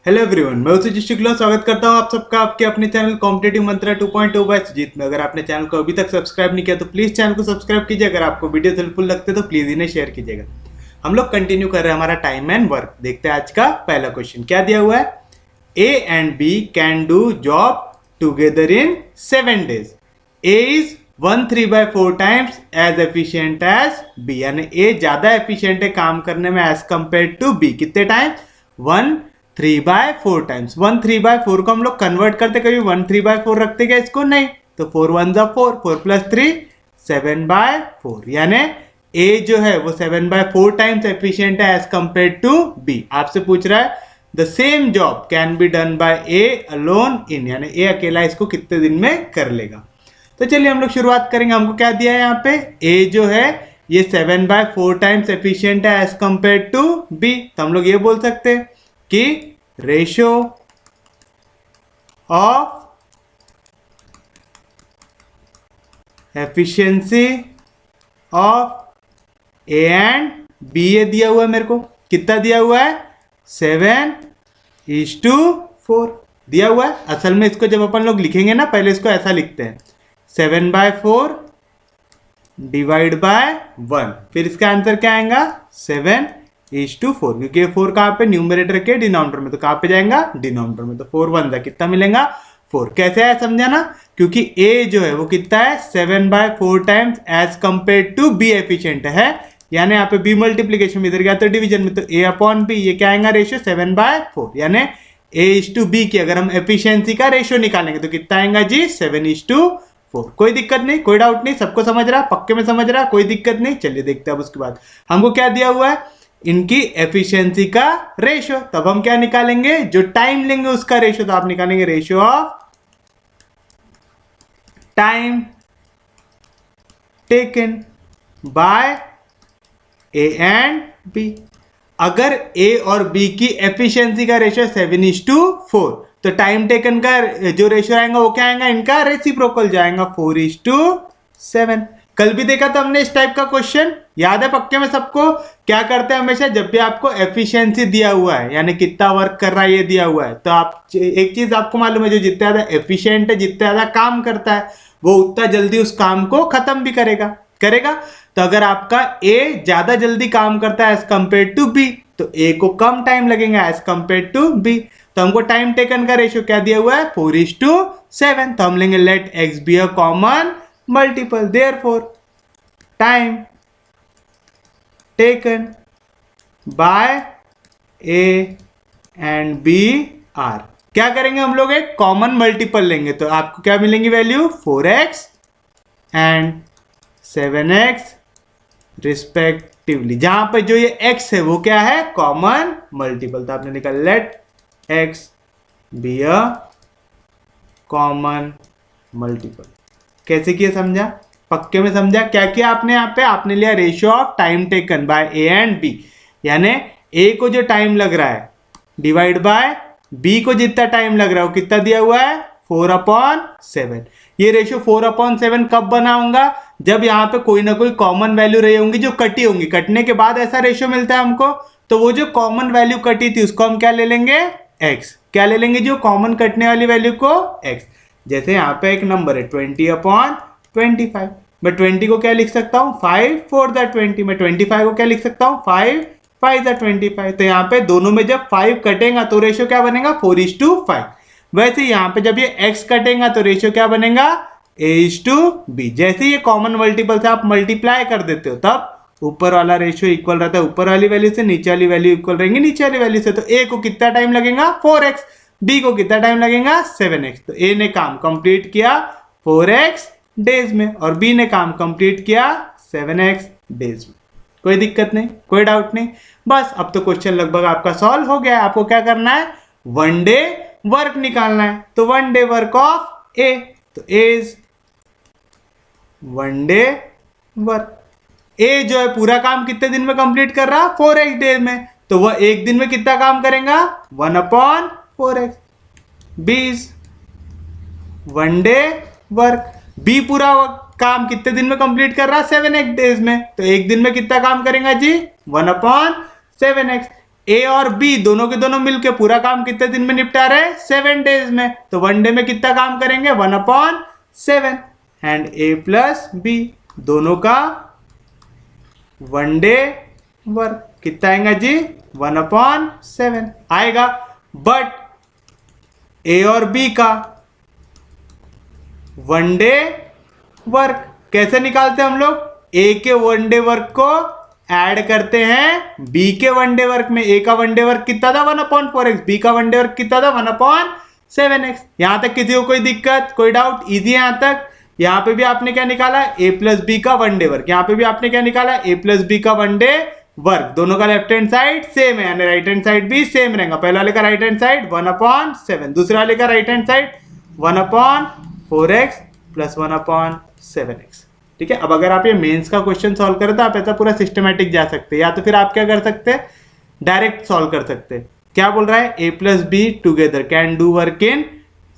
Hello everyone, मैं सुजीत शुक्ला स्वागत करता हूं आप सबका आपके अपने चैनल कॉम्पिटिटिव मंत्रा 2.0 बाय सुजीत में। अगर आपने चैनल को अभी तक सब्सक्राइब नहीं किया तो प्लीज चैनल को सब्सक्राइब कीजिए। अगर आपको वीडियो हेल्पफुल लगते तो प्लीज इन्हें शेयर कीजिएगा। हम लोग कंटिन्यू कर रहे हैं हमारा टाइम एंड वर्क। देखते हैं आज का पहला क्वेश्चन क्या दिया हुआ है। A and B can do job together in 7 days। A is 1/3/4 times as efficient as B, यानी ए ज्यादा एफिशिएंट है काम करने में एज कंपेयर टू बी। कितने टाइम? 1/3/4 टाइम्स। 1/3/4 को हम लोग कन्वर्ट करते, कभी 1/3/4 रखते क्या इसको? नहीं। तो 4 1 4, 4 + 3 7/4, यानी ए जो है वो 7/4 टाइम्स एफिशिएंट है एज कंपेयर टू बी। आपसे पूछ रहा है the same job can be done by A alone इन, यानी ए अकेला इसको कितने दिन में कर लेगा। तो चलिए हम लोग शुरुआत करेंगे। हमको क्या दिया है यहाँ पे? ए जो है ये 7/4 टाइम्स एफिशिएंट है एज कंपेयर टू बी। तो हम लोग ये बोल सकते हैं कि ratio of efficiency of A and B, ये दिया हुआ है मेरे को। कितना दिया हुआ है? 7:4 दिया हुआ है। असल में इसको जब अपन लोग लिखेंगे ना, पहले इसको ऐसा लिखते हैं 7/4 डिवाइड बाय 1, फिर इसका आंसर क्या आएगा? 7:4, क्योंकि 4 कहाँ पे? न्यूमरेटर के डिनोमिनेटर में, तो कहाँ पे जाएगा? डिनोमिनेटर में। तो 4 1 कितना मिलेगा? 4। कैसे है समझा ना? क्योंकि ए जो है वो कितना है? 7/4 times as compare to B efficient है, यानी यहाँ पे बी मल्टीप्लीकेशन में इधर गया तो डिवीजन में, तो ए अपॉन बी, ये क्या आएगा? रेशियो 7/4, यानी A/B की अगर हम एफिशिएंसी का रेशियो निकालेंगे तो कितना आएगा जी? 7:4। कोई दिक्कत नहीं, कोई डाउट नहीं, सबको समझ रहा, पक्के में समझ रहा, कोई दिक्कत नहीं। चलिए देखते हैं अब उसके बाद हमको क्या दिया हुआ है, इनकी एफिशिएंसी का रेशियो। तब हम क्या निकालेंगे? जो टाइम लेंगे उसका रेशियो। तो आप निकालेंगे ratio of time taken by A and B. अगर ए और बी की एफिशिएंसी का रेशियो 7:4, तो टाइम टेकन का जो रेशियो आएगा वो क्या आएगा? इनका रेसिप्रोकल जाएगा 4:7। कल भी देखा था हमने इस टाइप का क्वेश्चन, याद है पक्के में सबको? क्या करते हैं हमेशा, जब भी आपको एफिशिएंसी दिया हुआ है, यानी कितना वर्क कर रहा है ये दिया हुआ है, तो आप एक चीज आपको मालूम है, जो जितना ज्यादा एफिशिएंट है, जितना ज्यादा काम करता है, वो उतना जल्दी उस काम को खत्म भी करेगा। तो अगर आपका ए ज्यादा जल्दी काम करता है एज कंपेयर टू बी, तो ए को कम टाइम लगेगा एज कंपेयर टू बी। तो हमको टाइम टेकन का रेशियो क्या दिया हुआ है? 4:7। तो हम लेंगे let x be a common multiple, therefore time taken by A and B are. क्या करेंगे हम लोग? एक कॉमन मल्टीपल लेंगे, तो आपको क्या मिलेंगी value? 4x and 7x respectively. जहां पर जो ये x है वो क्या है? Common multiple. तो आपने निकाला let x be a common multiple. कैसे किया समझा? पक्के में समझा? क्या किया आपने यहाँ पे? आपने लिया ratio of time taken by A and B, यानी ए को जो टाइम लग रहा है डिवाइड बाय बी को जितना टाइम लग रहा है वो कितना दिया हुआ है? 4/7। ये रेशियो 4/7 कब बना होगा? जब यहाँ पे कोई ना कोई कॉमन वैल्यू रही होंगी जो कटी होंगी। कटने के बाद ऐसा रेशियो मिलता है हमको, तो वो जो कॉमन वैल्यू कटी थी उसको हम क्या ले लेंगे? x। क्या ले लेंगे? जो कॉमन कटने वाली वैल्यू को x। जैसे यहाँ पे एक नंबर है 20/25, मैं 20 को क्या लिख सकता हूँ? 5 4 × 20। मैं 25 को क्या लिख सकता हूँ? 5 5 × 25। तो यहाँ पे दोनों में जब 5 कटेगा तो रेशियो क्या बनेगा? 4:5। वैसे यहाँ पे जब ये x कटेगा तो रेशियो क्या बनेगा? A:B। जैसे ये कॉमन मल्टीपल से आप मल्टीप्लाई कर देते हो, तब ऊपर वाला रेशियो इक्वल रहता है ऊपर वाली वैल्यू से, नीचे वाली वैल्यू इक्वल रहेंगी नीचे वाली वैल्यू से। तो a को कितना टाइम लगेगा? 4x। b को कितना टाइम लगेगा? 7x। तो a ने काम कंप्लीट किया 4x डेज में और b ने काम कंप्लीट किया 7x डेज में। कोई दिक्कत नहीं, कोई डाउट नहीं। बस अब तो क्वेश्चन लगभग आपका सॉल्व हो गया है। आपको क्या करना है? 1 डे वर्क निकालना है। तो 1 डे वर्क ऑफ ए, तो ए इज 1 डे वर्क। ए जो है पूरा काम कितने दिन में कंप्लीट कर रहा? 4x डेज में। तो वह एक दिन में कितना काम करेगा? 1/4x। B is 1 day work. B पूरा काम कितने दिन में कंप्लीट कर रहा? 7x डेज में। तो एक दिन में कितना काम करेगा जी? 1/7x। ए और बी दोनों के दोनों मिलके पूरा काम कितने दिन में निपटा रहे हैं? 7 डेज में। तो 1 डे में कितना काम करेंगे? 1/7। एंड ए प्लस बी दोनों का 1 डे वर्क कितना आएगा जी? 1/7 आएगा। बट ए और बी का 1 डे वर्क कैसे निकालते हैं हम लोग? ए के 1 डे वर्क को ऐड करते हैं बी के 1 डे वर्क में। ए का 1 डे वर्क कितना था? 1/4x। बी का 1 डे वर्क कितना था? 1/7x। यहां तक किसी को कोई दिक्कत, कोई डाउट? इजी है यहां तक। यहां पे भी आपने क्या निकाला? ए प्लस बी का 1 डे वर्क। यहां पे भी आपने क्या निकाला? ए प्लस बी का 1 डे वर्क। दोनों का लेफ्ट हैंड साइड सेम है, यानी राइट हैंड साइड भी सेम रहेगा। पहले वाले का राइट हैंड साइड 1/7, दूसरे वाले का right hand side 1/4x plus 1/7x। ठीक है। अब अगर आप ये मेंस का क्वेश्चन सॉल्व करें तो आप ऐसा पूरा सिस्टमैटिक जा सकते हैं, या तो फिर आप क्या कर सकते हैं? डायरेक्ट सॉल्व कर सकते हैं। क्या बोल रहा है? A plus B together can do work in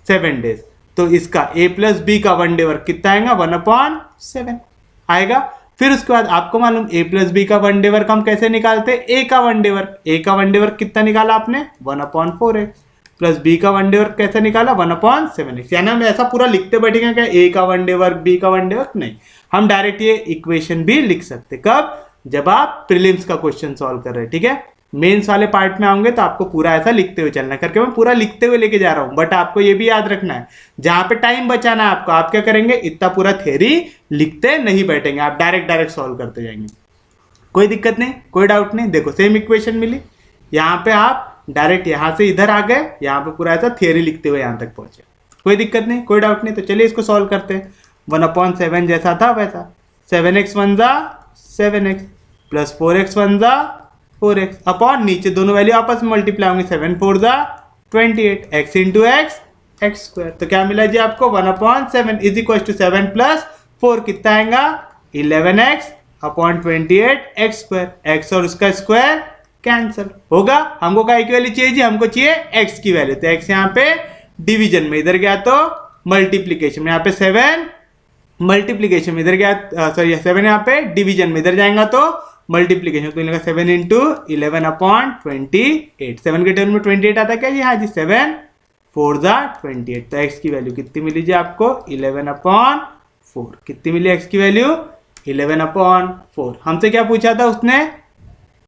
7 days. तो इसका ए प्लस बी का 1 डे वर्क कितना आएगा? 1/7 आएगा। फिर उसके बाद आपको मालूम ए प्लस बी का 1 डे वर्क हम कैसे निकालते हैं? ए का 1 डे वर्क। ए का 1 डे वर्क कितना निकाला आपने? 1/4x प्लस बी का 1 डे वर्क कैसे निकाला? 1/7x। यानी हम ऐसा पूरा लिखते बैठेंगे क्या? ए का 1 डे वर्क, बी का 1 डे वर्क? नहीं, हम डायरेक्ट ये इक्वेशन भी लिख सकते। कब? जब आप प्रीलिम्स का क्वेश्चन सॉल्व कर रहे हैं। ठीक है। मेंस वाले पार्ट में आऊंगे तो आपको पूरा ऐसा लिखते हुए चलना है। करके मैं पूरा लिखते हुए लेके जा रहा हूं, बट आपको ये भी याद रखना है जहां पे टाइम बचाना है आपको, आप क्या करेंगे? इतना पूरा थ्योरी लिखते नहीं बैठेंगे, आप डायरेक्ट सॉल्व करते जाएंगे। कोई दिक्कत नहीं, कोई डाउट नहीं। देखो सेम इक्वेशन मिली, यहाँ पे आप डायरेक्ट यहाँ से इधर आ गए, यहाँ पे पूरा ऐसा थियरी लिखते हुए यहाँ तक पहुंचे। कोई दिक्कत नहीं, कोई डाउट नहीं। तो चलिए इसको सॉल्व करते हैं। 1/7 जैसा था वैसा 7x 1 जा 7x प्लस 4x 1 जा 4x अपॉन नीचे दोनों वैल्यू आपस में मल्टीप्लाई होंगे। 7 4 जा 28 x into x x square. तो क्या मिला जी आपको? 1/7 इज इक्वल टू 7 प्लस 4 कितना आएगा? 11x upon 28 x square. X और उसका स्क्वायर कैंसिल होगा। हमको काय की वैल्यू चाहिए जी? हमको चाहिए x की वैल्यू। तो x यहाँ पे डिवीजन में, इधर गया तो मल्टीप्लीकेशन में। यहाँ पे 7 मल्टीप्लीकेशन में, इधर गया सॉरी 7 यहाँ पे डिवीजन में, इधर जाएगा तो मल्टीप्लीकेशन। तो इनका 7 इंटू 11/28। 7 के टर्म में 28 आता है क्या जी? हाँ जी। 7 4 जा 28। तो x की वैल्यू कितनी मिली जी आपको? 11/4। कितनी मिली x की वैल्यू? 11/4। हमसे क्या पूछा था उसने?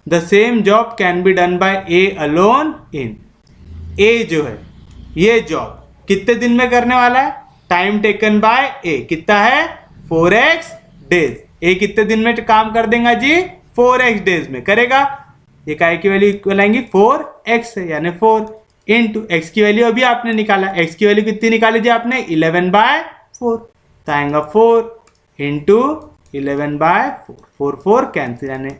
The same job can be done by A alone in. A जो है ये जॉब कितने दिन में करने वाला है? टाइम टेकन बाय ए कितना है? 4x days. ए कितने दिन में काम कर देगा जी? 4x डेज में करेगा। ये काय की वैल्यू इक्वल आएंगी 4x है, यानी 4 इंटू एक्स की वैल्यू अभी आपने निकाला। एक्स की वैल्यू कितनी निकाली जी आपने? 11/4। तो आएगा 4 इंटू 11/4। 4 4 कैंसिल, यानी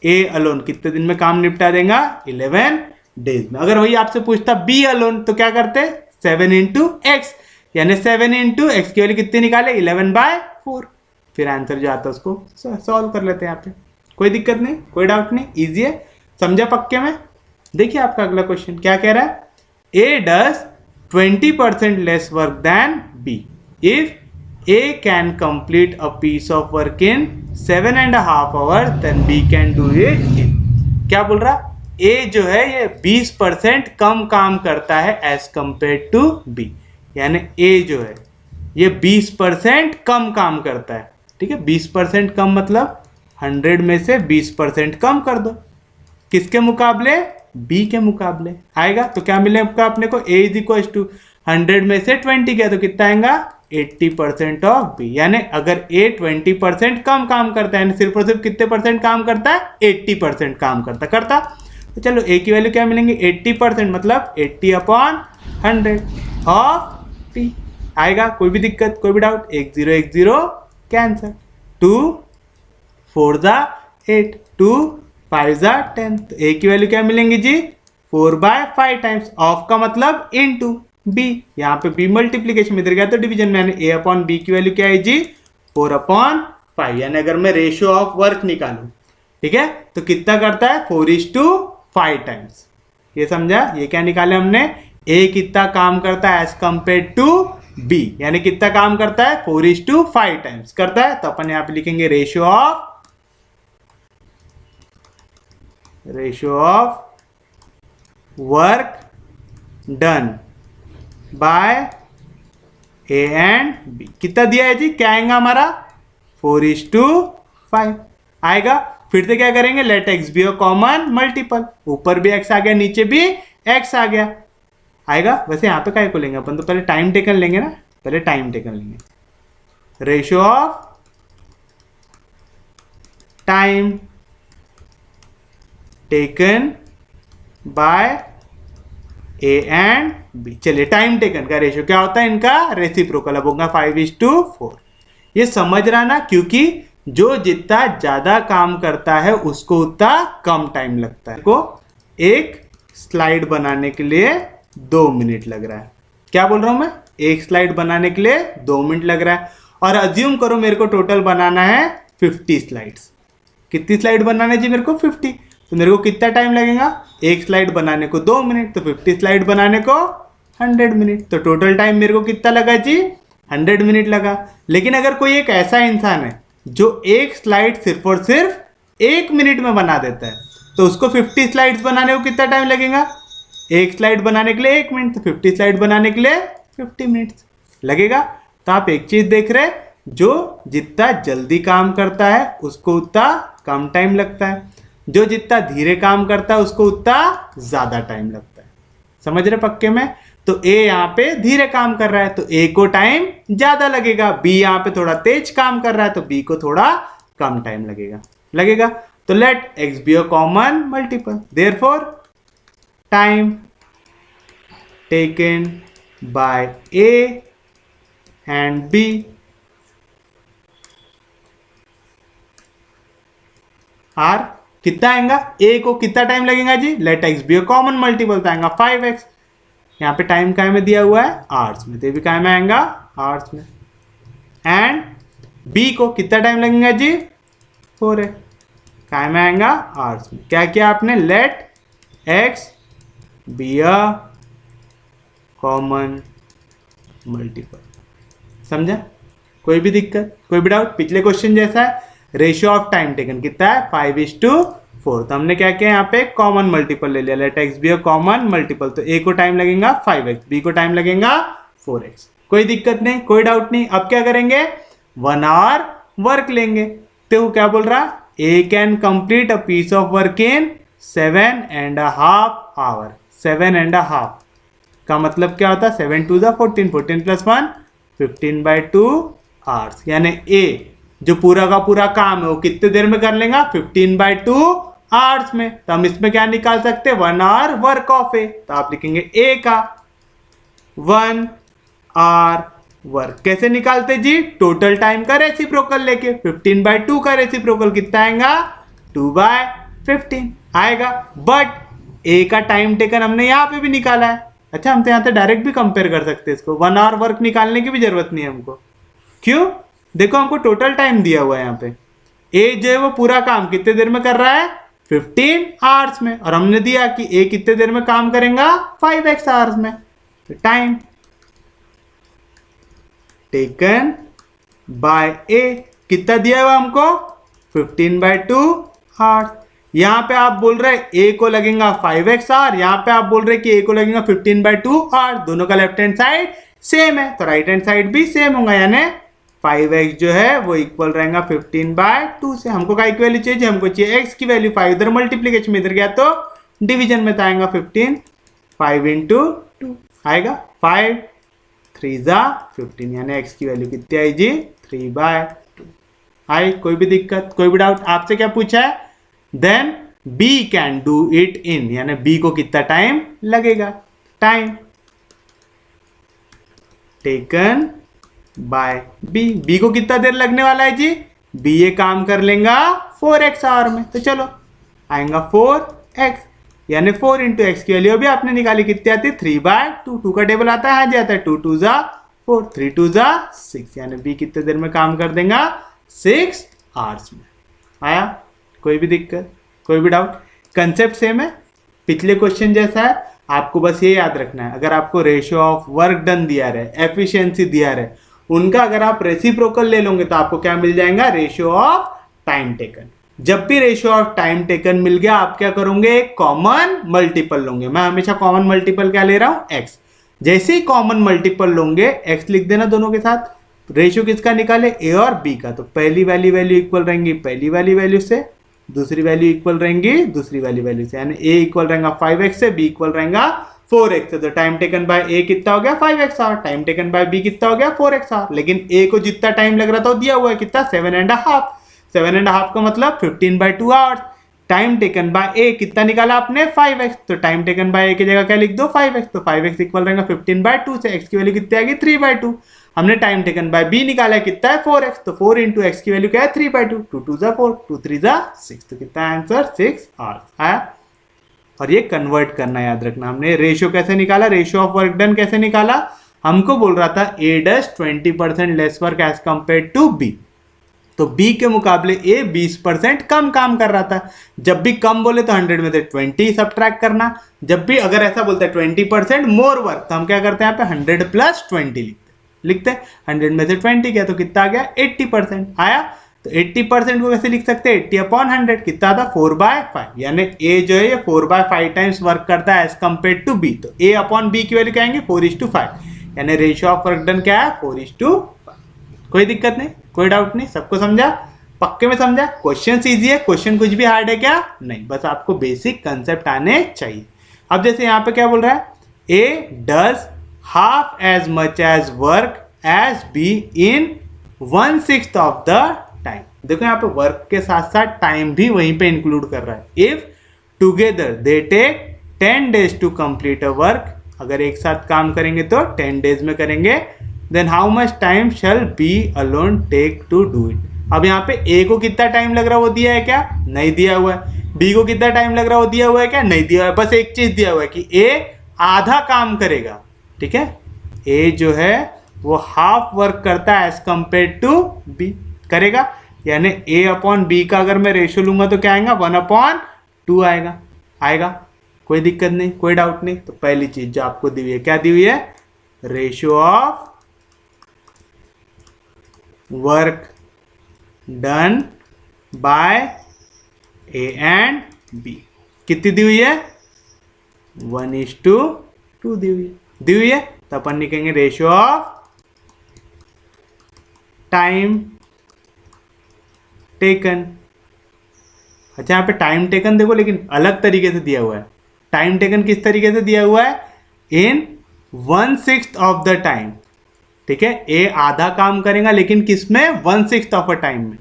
ए अलोन कितने दिन में काम निपटा देगा? 11 डेज में। अगर वही आपसे पूछता बी अलोन तो क्या करते? 7 इंटू एक्स, यानी 7 इंटू एक्स की वैल्यू कितनी निकाले? 11/4। फिर आंसर जो आता है उसको सॉल्व कर लेते हैं यहाँ पे। कोई दिक्कत नहीं, कोई डाउट नहीं, इजी है। समझा पक्के में? देखिए आपका अगला क्वेश्चन क्या कह रहा है? A does 20% less work than B if A can complete a piece of work in 7.5 hour then B can do it in. क्या बोल रहा? ए जो है ये 20% कम काम करता है एज कंपेयर टू बी। यानी ए जो है ये 20% कम काम करता है। ठीक है। 20% कम मतलब 100 में से 20% कम कर दो। किसके मुकाबले? बी के मुकाबले आएगा। तो क्या मिलेगा अपने को? ए इज इक्वल टू 100 में से 20 गया तो कितना आएगा? 80% ऑफ बी। यानी अगर ए 20% कम काम करता है, सिर्फ और सिर्फ कितने परसेंट काम करता है? 80% काम करता। तो चलो ए की वैल्यू क्या मिलेंगे? 80% मतलब 80/100 ऑफ बी आएगा। कोई भी दिक्कत, कोई भी डाउट? 1 0 1 0 कैंसर। 2 4 जा 8 2 5 जा 10। तो ए की वैल्यू क्या मिलेंगी जी? 4/5 टाइम्स। ऑफ का मतलब इनटू बी। यहाँ पे बी मल्टीप्लीकेशन में, इधर गया तो डिवीजन में, यानी ए अपॉन बी की वैल्यू क्या है जी? 4/5। यानी अगर मैं रेशियो ऑफ वर्क निकालूं, ठीक है, तो कितना करता है? 4:5 टाइम्स। ये समझा? ये क्या निकाले हमने? ए कितना काम करता है एज कंपेयर टू बी, यानी कितना काम करता है? 4:5 टाइम्स करता है। तो अपन यहां पे लिखेंगे ratio of work done by A and B. कितना दिया है जी, क्या आएगा हमारा 4:5 आएगा। फिर से क्या करेंगे, let x be a common multiple, ऊपर भी एक्स आ गया नीचे भी एक्स आ गया आएगा। वैसे यहाँ पे काय को लेंगे अपन, तो पहले टाइम टेकन लेंगे ना, पहले टाइम टेकन लेंगे। Ratio of time taken by A and B. चलिए टाइम टेकन का रेशियो क्या होता है, इनका रेसिप्रोकल, अब होगा 5:4। ये समझ रहा ना, क्योंकि जो जितना ज्यादा काम करता है उसको उतना कम टाइम लगता है। को एक स्लाइड बनाने के लिए 2 मिनट लग रहा है। क्या बोल रहा हूं मैं, एक स्लाइड बनाने के लिए 2 मिनट लग रहा है। और अज्यूम करो मेरे को टोटल बनाना है 50 स्लाइड्स। कितनी स्लाइड बनाना है जी मेरे को 50, तो मेरे को कितना टाइम लगेगा, एक स्लाइड बनाने को 2 मिनट, तो 50 स्लाइड बनाने को 100 मिनट। तो टोटल टाइम मेरे को कितना लगा जी 100 मिनट लगा। लेकिन अगर कोई एक ऐसा इंसान है जो एक स्लाइड सिर्फ और सिर्फ 1 मिनट में बना देता है, तो उसको 50 स्लाइड्स बनाने को कितना टाइम लगेगा, एक स्लाइड बनाने के लिए 1 मिनट, तो 50 स्लाइड बनाने के लिए 50 मिनट्स लगेगा। तो आप एक चीज देख रहे हैं, जो जितना जल्दी काम करता है उसको उतना कम टाइम लगता है, जो जितना धीरे काम करता है उसको उतना ज्यादा टाइम लगता है। समझ रहे पक्के में। तो ए यहाँ पे धीरे काम कर रहा है तो ए को टाइम ज्यादा लगेगा, बी यहाँ पे थोड़ा तेज काम कर रहा है तो बी को थोड़ा कम टाइम लगेगा। तो let x be a common multiple, therefore time taken by A and B are कितना आएगा, ए को कितना टाइम लगेगा जी, let x be a common multiple तो आएगा 5x। यहाँ पे टाइम काय में दिया हुआ है आवर्स में, तो भी काय में आएगा आवर्स में। एंड बी को कितना टाइम लगेगा जी 4x, काय में आएगा आवर्स में। क्या किया आपने, let x be a common multiple. समझा, कोई भी दिक्कत, कोई भी डाउट। पिछले क्वेश्चन जैसा है, रेशियो ऑफ टाइम टेकन कितना है 5:4। तो हमने क्या किया यहाँ पे कॉमन मल्टीपल ले लिया, let x be a common multiple, तो ए को टाइम लगेगा 5x, बी को टाइम लगेगा 4x। कोई दिक्कत नहीं, कोई डाउट नहीं। अब क्या करेंगे, 1 आवर वर्क लेंगे। तो क्या बोल रहा, A can complete a piece of work in 7.5 hour. 7.5 का मतलब क्या होता है, 7 2 14, 14 + 1 15/2 आवर्स। यानी ए जो पूरा का पूरा काम है वो कितने देर में कर लेगा, 15/2 आवर्स में। तो हम इसमें क्या निकाल सकते हैं, 1 आवर वर्क ऑफ ए। तो आप लिखेंगे ए का 1 आवर वर्क। कैसे निकालते जी, टोटल टाइम का रेसिप्रोकल लेके। 15/2 का रेसिप्रोकल कितना आएगा, 2/15 आएगा। बट ए का टाइम टेकन हमने यहाँ पे भी निकाला है। अच्छा, हम तो यहाँ पे डायरेक्ट भी कंपेयर कर सकते हैं इसको, 1 आवर वर्क निकालने की भी जरूरत नहीं है हमको। क्यों, देखो हमको टोटल टाइम दिया हुआ है यहाँ पे। ए जो है वो पूरा काम कितने देर में कर रहा है, 15 आवर्स में, और हमने दिया कि ए कितने देर में काम करेगा, 5x आवर्स में। तो टाइम टेकन बाय ए कितना दिया हुआ हमको, 15/2 आवर्स। यहाँ पे आप बोल रहे ए को लगेगा 5x आवर, यहाँ पे आप बोल रहे कि ए को लगेगा 15/2 आवर्स। दोनों का लेफ्ट हैंड साइड सेम है तो राइट हैंड साइड भी सेम होगा, यानी 5x जो है वो इक्वल रहेगा 15/2 से। हमको क्या वैल्यू चाहिए, हमको चाहिए x की वैल्यू। 5 इधर मल्टीप्लीकेशन में इधर गया तो डिवीजन में तो आएगा 15, 5 × 2 आएगा 5 3 15, यानी x की वैल्यू कितनी आई जी 3/2 आई। कोई भी दिक्कत, कोई भी डाउट। आपसे क्या पूछा है, then b can do it in, यानी b को कितना टाइम लगेगा, टाइम टेकन बाय बी को कितना देर लगने वाला है जी, बी ये काम कर लेगा 4x आवर में। तो चलो आएगा 4x, यानी 4 × x की वैल्यू भी आपने निकाली, कितनी आती है 3/2। 2 का टेबल आता है, हाँ जी आता है, 2 2 4, 3 2 6, यानी बी कितने देर में काम कर देगा, 6 आवर्स में। आया, कोई भी दिक्कत, कोई भी डाउट। कंसेप्ट सेम है, पिछले क्वेश्चन जैसा है। आपको बस ये याद रखना है, अगर आपको रेशियो ऑफ वर्क डन दिया रहे, एफिशिएंसी दिया रहे, उनका अगर आप रेसिप्रोकल ले लोगे तो आपको क्या मिल जाएगा, रेशियो ऑफ टाइम टेकन। जब भी रेशियो ऑफ टाइम टेकन मिल गया आप क्या करोगे, एक कॉमन मल्टीपल लोगे। मैं हमेशा कॉमन मल्टीपल क्या ले रहा हूं, एक्स। जैसे ही कॉमन मल्टीपल लोगे एक्स लिख देना दोनों के साथ। रेशियो किसका निकाले, ए और बी का। तो पहली वाली वैल्यू इक्वल रहेंगी पहली वाली वैल्यू से, दूसरी वैल्यू इक्वल रहेंगी दूसरी वाली वैल्यू से, यानी ए इक्वल रहेगा 5x से, बी इक्वल रहेगा 4x से। तो टाइम टेकन बाय ए कितना हो गया 5x hour, time taken by B कितना हो गया 4x आवर। लेकिन ए को जितना टाइम लग रहा था वो दिया हुआ है कितना, 7.5। 7.5 का मतलब 15/2 आवर्स। टाइम टेकन बाय ए कितना निकाला आपने 5x, तो टाइम टेकन बाय ए की जगह क्या लिख दो 5x। तो 5x इक्वल रहेगा 15/2 से, x की वैल्यू कितनी आएगी 3/2। हमने टाइम टेकन बाय बी निकाला है कितना है 4x, तो 4 इंटू एक्स की वैल्यू क्या है 3/2। 2 2 जा 4, 2 3 जा 6, तो कितना आंसर 6 आवर्स आया। और ये कन्वर्ट करना याद रखना। हमने रेशियो कैसे निकाला, रेशियो ऑफ वर्क डन कैसे निकाला, हमको बोल रहा था A does 20% less work as compare to B. तो बी के मुकाबले ए 20% कम काम कर रहा था। जब भी कम बोले तो 100 में से 20 सब्ट्रैक्ट करना। जब भी अगर ऐसा बोलते हैं 20% मोर वर्क, तो हम क्या करते हैं यहाँ पे 100 + 20 लिखते हैं। 100 में से 20 गया तो कितना आ गया 80% आया। तो 80% को कैसे लिख सकते हैं, 80/100 कितना था 4/5, यानी ए जो है ये 4/5 टाइम्स वर्क करता है एज कंपेयर टू बी। तो ए अपॉन बी की वैल्यू क्या आएंगे 4:5, यानी रेशियो ऑफ वर्क डन क्या है 4:5। कोई दिक्कत नहीं, कोई डाउट नहीं, सबको समझा, पक्के में समझा। क्वेश्चन इजी है, क्वेश्चन कुछ भी हार्ड है क्या नहीं, बस आपको बेसिक कंसेप्ट आने चाहिए। अब जैसे यहाँ पे क्या बोल रहा है, A does half as much as work as B in 1/6 of the time। देखो यहाँ पे वर्क के साथ साथ टाइम भी वहीं पे इंक्लूड कर रहा है। If together they take 10 days to complete a work, अगर एक साथ काम करेंगे तो 10 days में करेंगे, then how much time shall B alone take to do it। अब यहाँ पे A को कितना टाइम लग रहा है वो दिया है क्या, नहीं दिया हुआ है। B को कितना टाइम लग रहा है वो दिया हुआ है क्या, नहीं दिया हुआ है। बस एक चीज दिया हुआ है कि A आधा काम करेगा, ठीक है। ए जो है वो हाफ वर्क करता है एज कंपेयर टू बी करेगा, यानी ए अपॉन बी का अगर मैं रेशियो लूंगा तो क्या आएगा 1/2 आएगा। कोई दिक्कत नहीं, कोई डाउट नहीं। तो पहली चीज जो आपको दी हुई है, क्या दी हुई है, ratio of work done by A and B कितनी दी हुई है 1:2 दी हुई है। तो अपन लिखेंगे रेशियो ऑफ टाइम टेकन। अच्छा यहाँ पे टाइम टेकन देखो लेकिन अलग तरीके से दिया हुआ है। टाइम टेकन किस तरीके से दिया हुआ है, इन 1/6 ऑफ द टाइम, ठीक है। ए आधा काम करेगा लेकिन किसमें 1/6 ऑफ अ टाइम में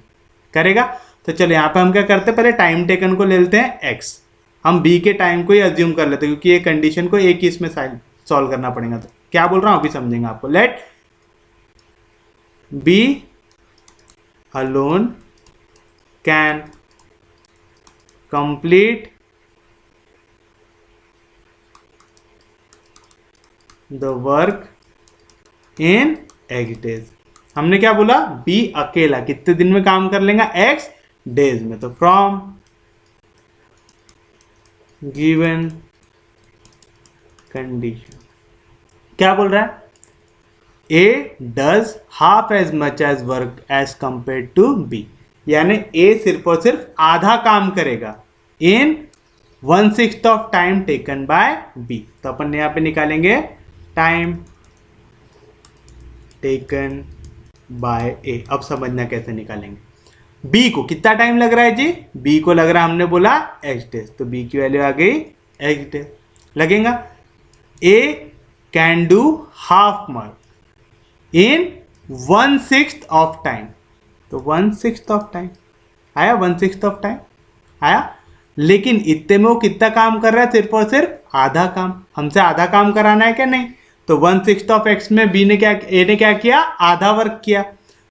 करेगा। तो चलो यहाँ पे हम क्या करते हैं, पहले टाइम टेकन को ले लेते हैं x, हम b के टाइम को ही अज्यूम कर लेते हैं क्योंकि ये कंडीशन को एक ही इसमें सॉल्व करना पड़ेगा। तो क्या बोल रहा हूं अभी समझेंगे आपको। Let B alone can complete the work in x days. हमने क्या बोला, बी अकेला कितने दिन में काम कर लेगा x डेज में। तो फ्रॉम गिवन कंडीशन क्या बोल रहा है, A does half as much as work as compare to B, यानी ए सिर्फ और सिर्फ आधा काम करेगा in 1/6 of time taken by B. तो अपन यहां पे निकालेंगे टाइम टेकन बाय ए। अब समझना कैसे निकालेंगे, बी को कितना टाइम लग रहा है जी, बी को लग रहा है हमने बोला x डेज, तो बी की वैल्यू आ गई x डेज लगेगा। A can do half work in 1/6 of time, तो 1/6 ऑफ टाइम आया, 1/6 ऑफ टाइम आया। लेकिन इतने में वो कितना काम कर रहा है, सिर्फ और सिर्फ आधा काम। हमसे आधा काम कराना है क्या, नहीं। तो 1/6 ऑफ x में बी ने क्या, ए ने क्या किया, आधा वर्क किया।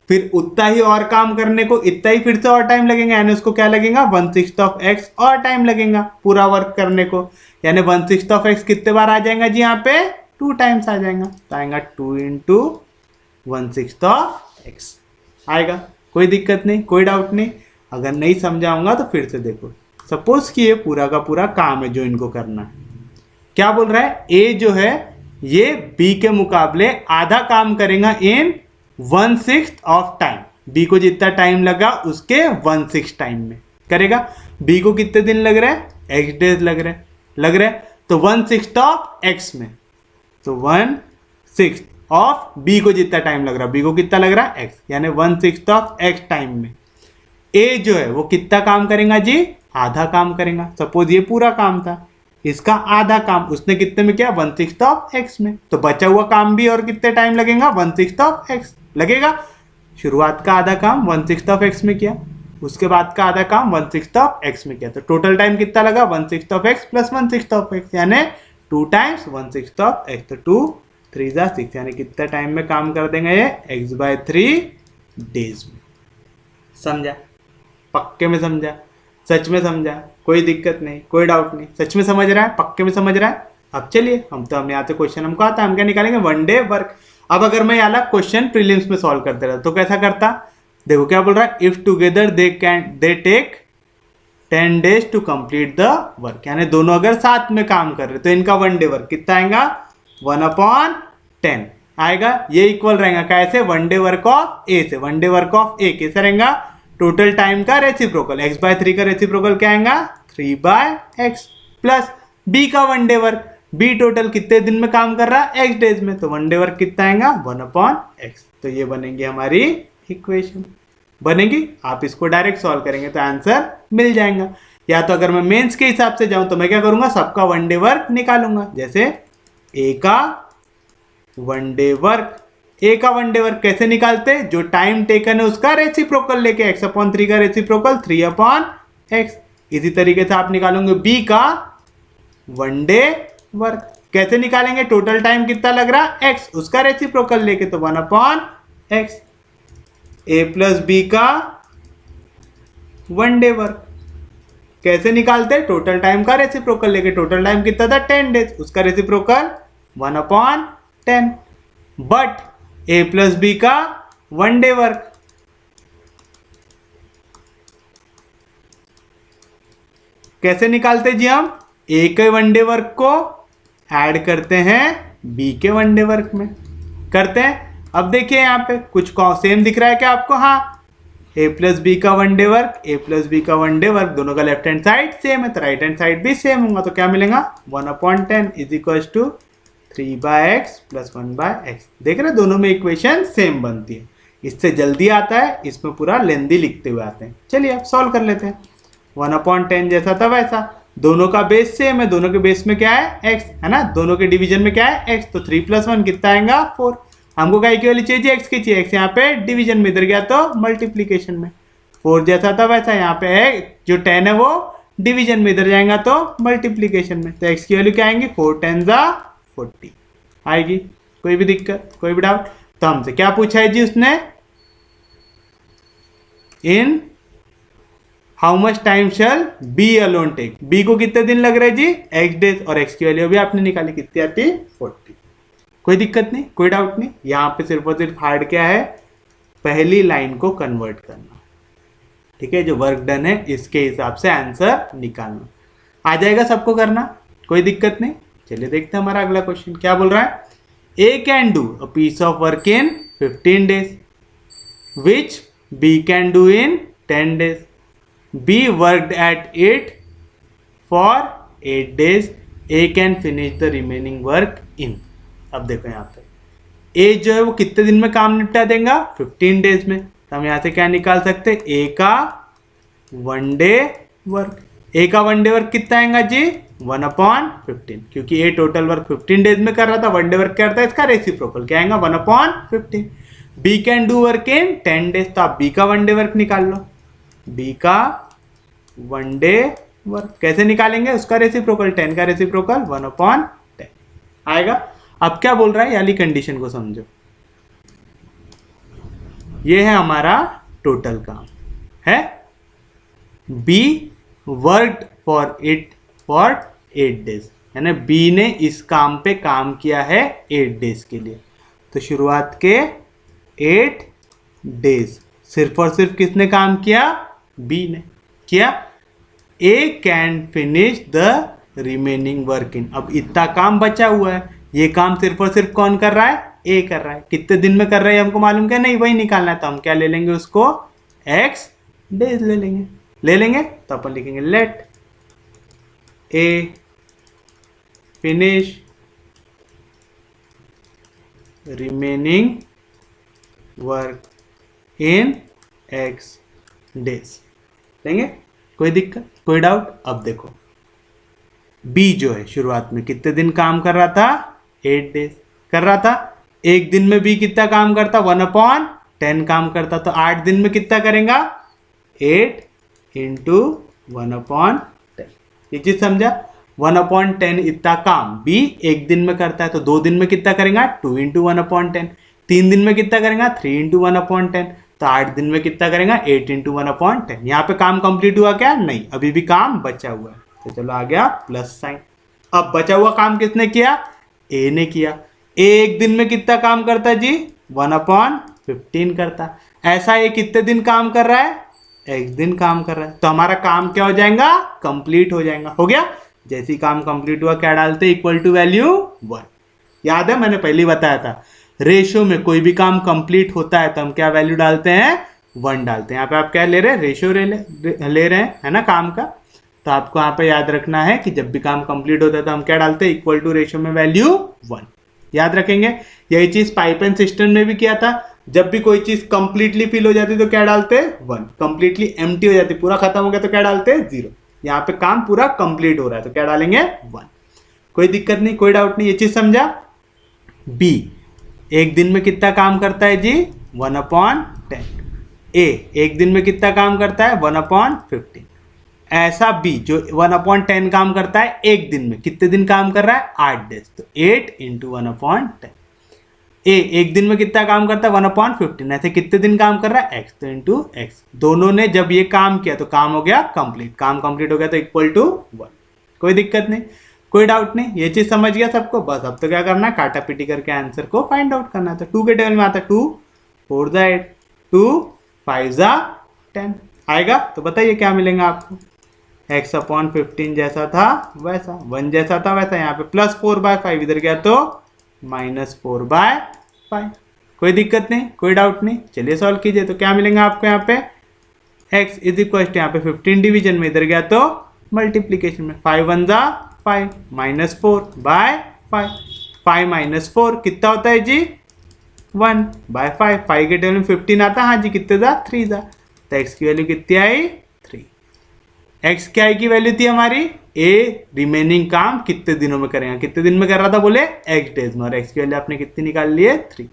फिर उतना ही और काम करने को इतना ही फिर से और टाइम लगेगा, यानी उसको क्या लगेगा 1/6 ऑफ x और टाइम लगेगा पूरा वर्क करने को। यानी 1/6 ऑफ x कितने बार आ जाएगा जी, यहाँ पे 2 टाइम्स आ जाएगा। तो आएगा 2 × 1/6 ऑफ x आएगा। कोई दिक्कत नहीं, कोई डाउट नहीं। अगर नहीं समझाऊंगा तो फिर से देखो। सपोज कि ये पूरा का पूरा काम है जो इनको करना है। क्या बोल रहा है, ए जो है ये बी के मुकाबले आधा काम करेगा इन 1/6 ऑफ टाइम। बी को जितना टाइम लगा उसके 1/6 टाइम में करेगा। बी को कितने दिन लग रहे हैं, एक्स डेज लग रहे हैं, तो 1/6 ऑफ एक्स में, तो 1/6 ऑफ बी को जितना टाइम लग रहा है, बी को कितना लग रहा है एक्स, यानी 1/6 ऑफ एक्स टाइम में ए जो है वो कितना काम करेगा जी, आधा काम करेगा। सपोज ये पूरा काम था, इसका आधा काम उसने कितने में किया, 1/6 ऑफ एक्स में, तो बचा हुआ काम भी और कितने टाइम लगेगा, 1/6 ऑफ एक्स लगेगा। शुरुआत का आधा काम 1/6 ऑफ एक्स में किया, उसके बाद का आधा काम 1/6 ऑफ एक्स में किया, तो टोटल टाइम कितना लगा, 1/6 of x plus 1/6 of x, यानी 2 टाइम्स 1/6 ऑफ एक्स, तो 2 3 जा 6, यानी कितना टाइम में काम कर देंगे ये, x/3 डेज में। समझा, पक्के में समझा, सच में समझा, कोई दिक्कत नहीं, कोई डाउट नहीं, सच में समझ रहा है, पक्के में समझ रहा है। अब चलिए हम यहाँ से क्वेश्चन हमको आता है, हम क्या निकालेंगे, 1 डे वर्क। अब अगर मैं अलग क्वेश्चन प्रीलिम्स में सॉल्व करते रहता तो कैसा करता, देखो क्या बोल रहा है, if together they take 10 days to complete the work, यानी दोनों अगर साथ में काम कर रहे तो इनका 1 डे वर्क कितना आएगा, 1/10 आएगा। ये इक्वल रहेगा कैसे, 1 डे वर्क ऑफ ए से, 1 डे वर्क ऑफ ए कैसे रहेगा, टोटल टाइम का रेसिप्रोकल, x/3 का रेसिप्रोकल क्या आएगा, 3/x प्लस बी का 1 डे वर्क, बी टोटल कितने दिन में काम कर रहा है, x डेज में, तो 1 डे वर्क कितना आएगा, 1/x। तो ये बनेगी हमारी इक्वेशन, बनेगी। आप इसको डायरेक्ट सॉल्व करेंगे तो आंसर मिल जाएगा। या तो अगर मैं मेंस के हिसाब से जाऊं तो मैं क्या करूंगा, सबका 1 डे वर्क निकालूंगा, जैसे ए का 1 डे वर्क, ए का 1 डे वर्क कैसे निकालते, जो टाइम टेकन है उसका रेसिप्रोकल लेके, x/3 का रेसिप्रोकल 3/x। इसी तरीके से आप निकालोगे बी का 1 डे वर्क, कैसे निकालेंगे, टोटल टाइम कितना लग रहा है x, उसका रेसिप्रोकल लेके, तो 1/x। ए प्लस बी का 1 डे वर्क कैसे निकालते, टोटल टाइम का रेसिप्रोकल लेके, टोटल टाइम कितना था 10 डेज, उसका reciprocal 1/10। But A plus B का 1 डे वर्क कैसे निकालते जी, हम ए के 1 डे वर्क को ऐड करते हैं बी के 1 डे वर्क में, करते हैं। अब देखिए यहाँ पे कुछ सेम दिख रहा है क्या आपको, हाँ, ए प्लस बी का 1 डे वर्क, ए प्लस बी का 1 डे वर्क, दोनों का लेफ्ट हैंड साइड सेम है तो राइट हैंड साइड भी सेम होगा, तो क्या मिलेगा, 1/10 is equal to 3/x plus 1/x। देख रहे दोनों में इक्वेशन सेम बनती है, इससे जल्दी आता है, इसमें पूरा लेंदी लिखते हुए आते हैं। चलिए अब सॉल्व कर लेते हैं। 1/10 जैसा था वैसा, दोनों का बेस सेम है, दोनों के बेस में क्या है x है ना, दोनों के डिवीजन में क्या है x, तो 3 + 1 कितना आएगा 4। हमको क्या की वैल्यू चाहिए, x की चाहिए, x यहाँ पे डिवीजन में, इधर गया तो मल्टीप्लीकेशन में। 4 जैसा था वैसा, यहाँ पे है जो 10 है वो डिवीजन में, इधर जाएगा तो मल्टीप्लीकेशन में, तो x की वैल्यू क्या आएंगी, 4 10 40 आएगी। कोई भी दिक्कत, कोई भी डाउट, तो हमसे क्या पूछा है जी उसने, in how much time shall B alone take, B को कितने दिन लग रहे जी, x डेज, और x की वैल्यू भी आपने निकाली, कितनी आती, 40। कोई दिक्कत नहीं, कोई डाउट नहीं। यहाँ पे सिर्फ और सिर्फ हार्ड क्या है, पहली लाइन को कन्वर्ट करना, ठीक है, जो वर्क डन है इसके हिसाब से आंसर निकालना, आ जाएगा सबको करना, कोई दिक्कत नहीं। चलिए देखते हैं हमारा अगला क्वेश्चन क्या बोल रहा है, A can do a piece of work in 15 days which B can do in 10 days, B worked at 8 for 8 days, A can finish the remaining work in. अब देखो यहाँ पे ए जो है वो कितने दिन में काम निपटा देगा, 15 डेज में, तो हम यहाँ से क्या निकाल सकते हैं, ए का 1 डे वर्क, ए का 1 डे वर्क कितना आएगा जी, 1/15, क्योंकि ए टोटल वर्क 15 डेज में कर रहा था, 1 डे वर्क क्या करता है, इसका रेसिप्रोकल क्या आएगा, 1/15। B can do work in 10 days, तो आप बी का 1 डे वर्क निकाल लो, बी का 1 डे वर्क कैसे निकालेंगे, उसका रेसिप्रोकल 10 का रेसिप्रोकल 1/10 आएगा। अब क्या बोल रहा है, याली कंडीशन को समझो, ये है हमारा टोटल काम है, बी वर्कड फॉर 8 डेज, यानी बी ने इस काम पे काम किया है 8 डेज के लिए, तो शुरुआत के 8 डेज सिर्फ और सिर्फ किसने काम किया, बी ने किया। A can finish the remaining work in, अब इतना काम बचा हुआ है, ये काम सिर्फ और सिर्फ कौन कर रहा है, ए कर रहा है, कितने दिन में कर रहा है हमको मालूम क्या नहीं, वही निकालना है, तो हम क्या ले लेंगे उसको, x डेज ले लेंगे, ले लेंगे तो अपन लिखेंगे let A finish remaining work in x days. लेंगे, कोई दिक्कत, कोई डाउट? अब देखो बी जो है शुरुआत में कितने दिन काम कर रहा था, 8 डेज कर रहा था। एक दिन में बी कितना काम करता, 1/10 काम करता, तो 8 दिन में कितना करेगा, 8 इंटू 1/10। ये चीज समझा? 1/10 इतना काम बी एक दिन में करता है, तो 2 दिन में कितना करेगा, 2 इंटू 1/10। 3 दिन में कितना करेगा, 3 इंटू 1/10। तो 8 दिन में कितना करेगा, 8 इंटू 1/10। यहाँ पे काम कंप्लीट हुआ क्या, नहीं, अभी भी काम बचा हुआ है। तो चलो आ गया प्लस साइन। अब बचा हुआ काम किसने किया, ए ने किया। ए एक दिन में कितना काम करता है जी, 1/15 करता। ऐसा ये कितने दिन काम कर रहा है, एक दिन काम कर रहा है, तो हमारा काम क्या हो जाएगा, कंप्लीट हो जाएगा। हो गया, जैसे ही काम कंप्लीट हुआ क्या डालते, इक्वल टू वैल्यू 1। याद है मैंने पहले बताया था, रेशियो में कोई भी काम कंप्लीट होता है तो हम क्या वैल्यू डालते हैं, 1 डालते हैं। यहाँ पे आप क्या ले रहे हैं, रेशियो ले रहे हैं, है ना, काम का। तो आपको यहाँ पे याद रखना है कि जब भी काम कंप्लीट होता है तो हम क्या डालते हैं, इक्वल टू रेशियो में वैल्यू 1। याद रखेंगे, यही चीज पाइप एंड सिस्टम में भी किया था। जब भी कोई चीज कंप्लीटली फिल हो जाती तो क्या डालते हैं, 1। कंप्लीटली एम्प्टी हो जाती, पूरा खत्म हो गया तो क्या डालते हैं, 0। यहाँ पे काम पूरा कंप्लीट हो रहा है तो क्या डालेंगे, 1। कोई दिक्कत नहीं, कोई डाउट नहीं, ये चीज समझा? बी एक दिन में कितना काम करता है जी, 1/10। ए एक दिन में कितना काम करता है, 1/15। ऐसा बी जो 1/10 काम करता है एक दिन में, कितने दिन काम कर रहा है, 8 डेज, तो 8 इंटू 1/10। ए एक दिन में कितना काम करता है, 1/15। ऐसे कितने दिन काम कर रहा है, एक्स, तो इंटू एक्स। दोनों ने जब ये काम किया तो काम हो गया कंप्लीट, काम कंप्लीट हो गया तो इक्वल टू 1। कोई दिक्कत नहीं, कोई डाउट नहीं, ये चीज समझ गया सबको? बस अब तो क्या करना है, काटा पीटी करके आंसर को फाइंड आउट करना है। तो 2 के टेबल में आता है 2 4 ज़ा 8, 2 5 ज़ा 10 आएगा। तो बताइए क्या मिलेगा आपको, x/15 जैसा था वैसा, 1 जैसा था वैसा। यहाँ पे +4/5 इधर गया तो -4/5। कोई दिक्कत नहीं, कोई डाउट नहीं, चलिए सॉल्व कीजिए। तो क्या मिलेगा आपको यहाँ पे, x इज इक्वल टू, यहाँ पे 15 डिवीजन में, इधर गया तो मल्टीप्लीकेशन में, 5 1 ज़ा 5 -4/5। 5 - 4 कितना होता है जी, 1/5। 5 के टेबल में 15 आता, हाँ जी, कितने ज़ा, 3 ज़ा। तो x की वैल्यू कितनी आई, 3। x क्या आई की वैल्यू थी हमारी, a रिमेनिंग काम कितने दिनों में करेगा, कितने दिन में कर रहा था, बोले x डेज में, और x की वैल्यू आपने कितनी निकाल ली है, 3।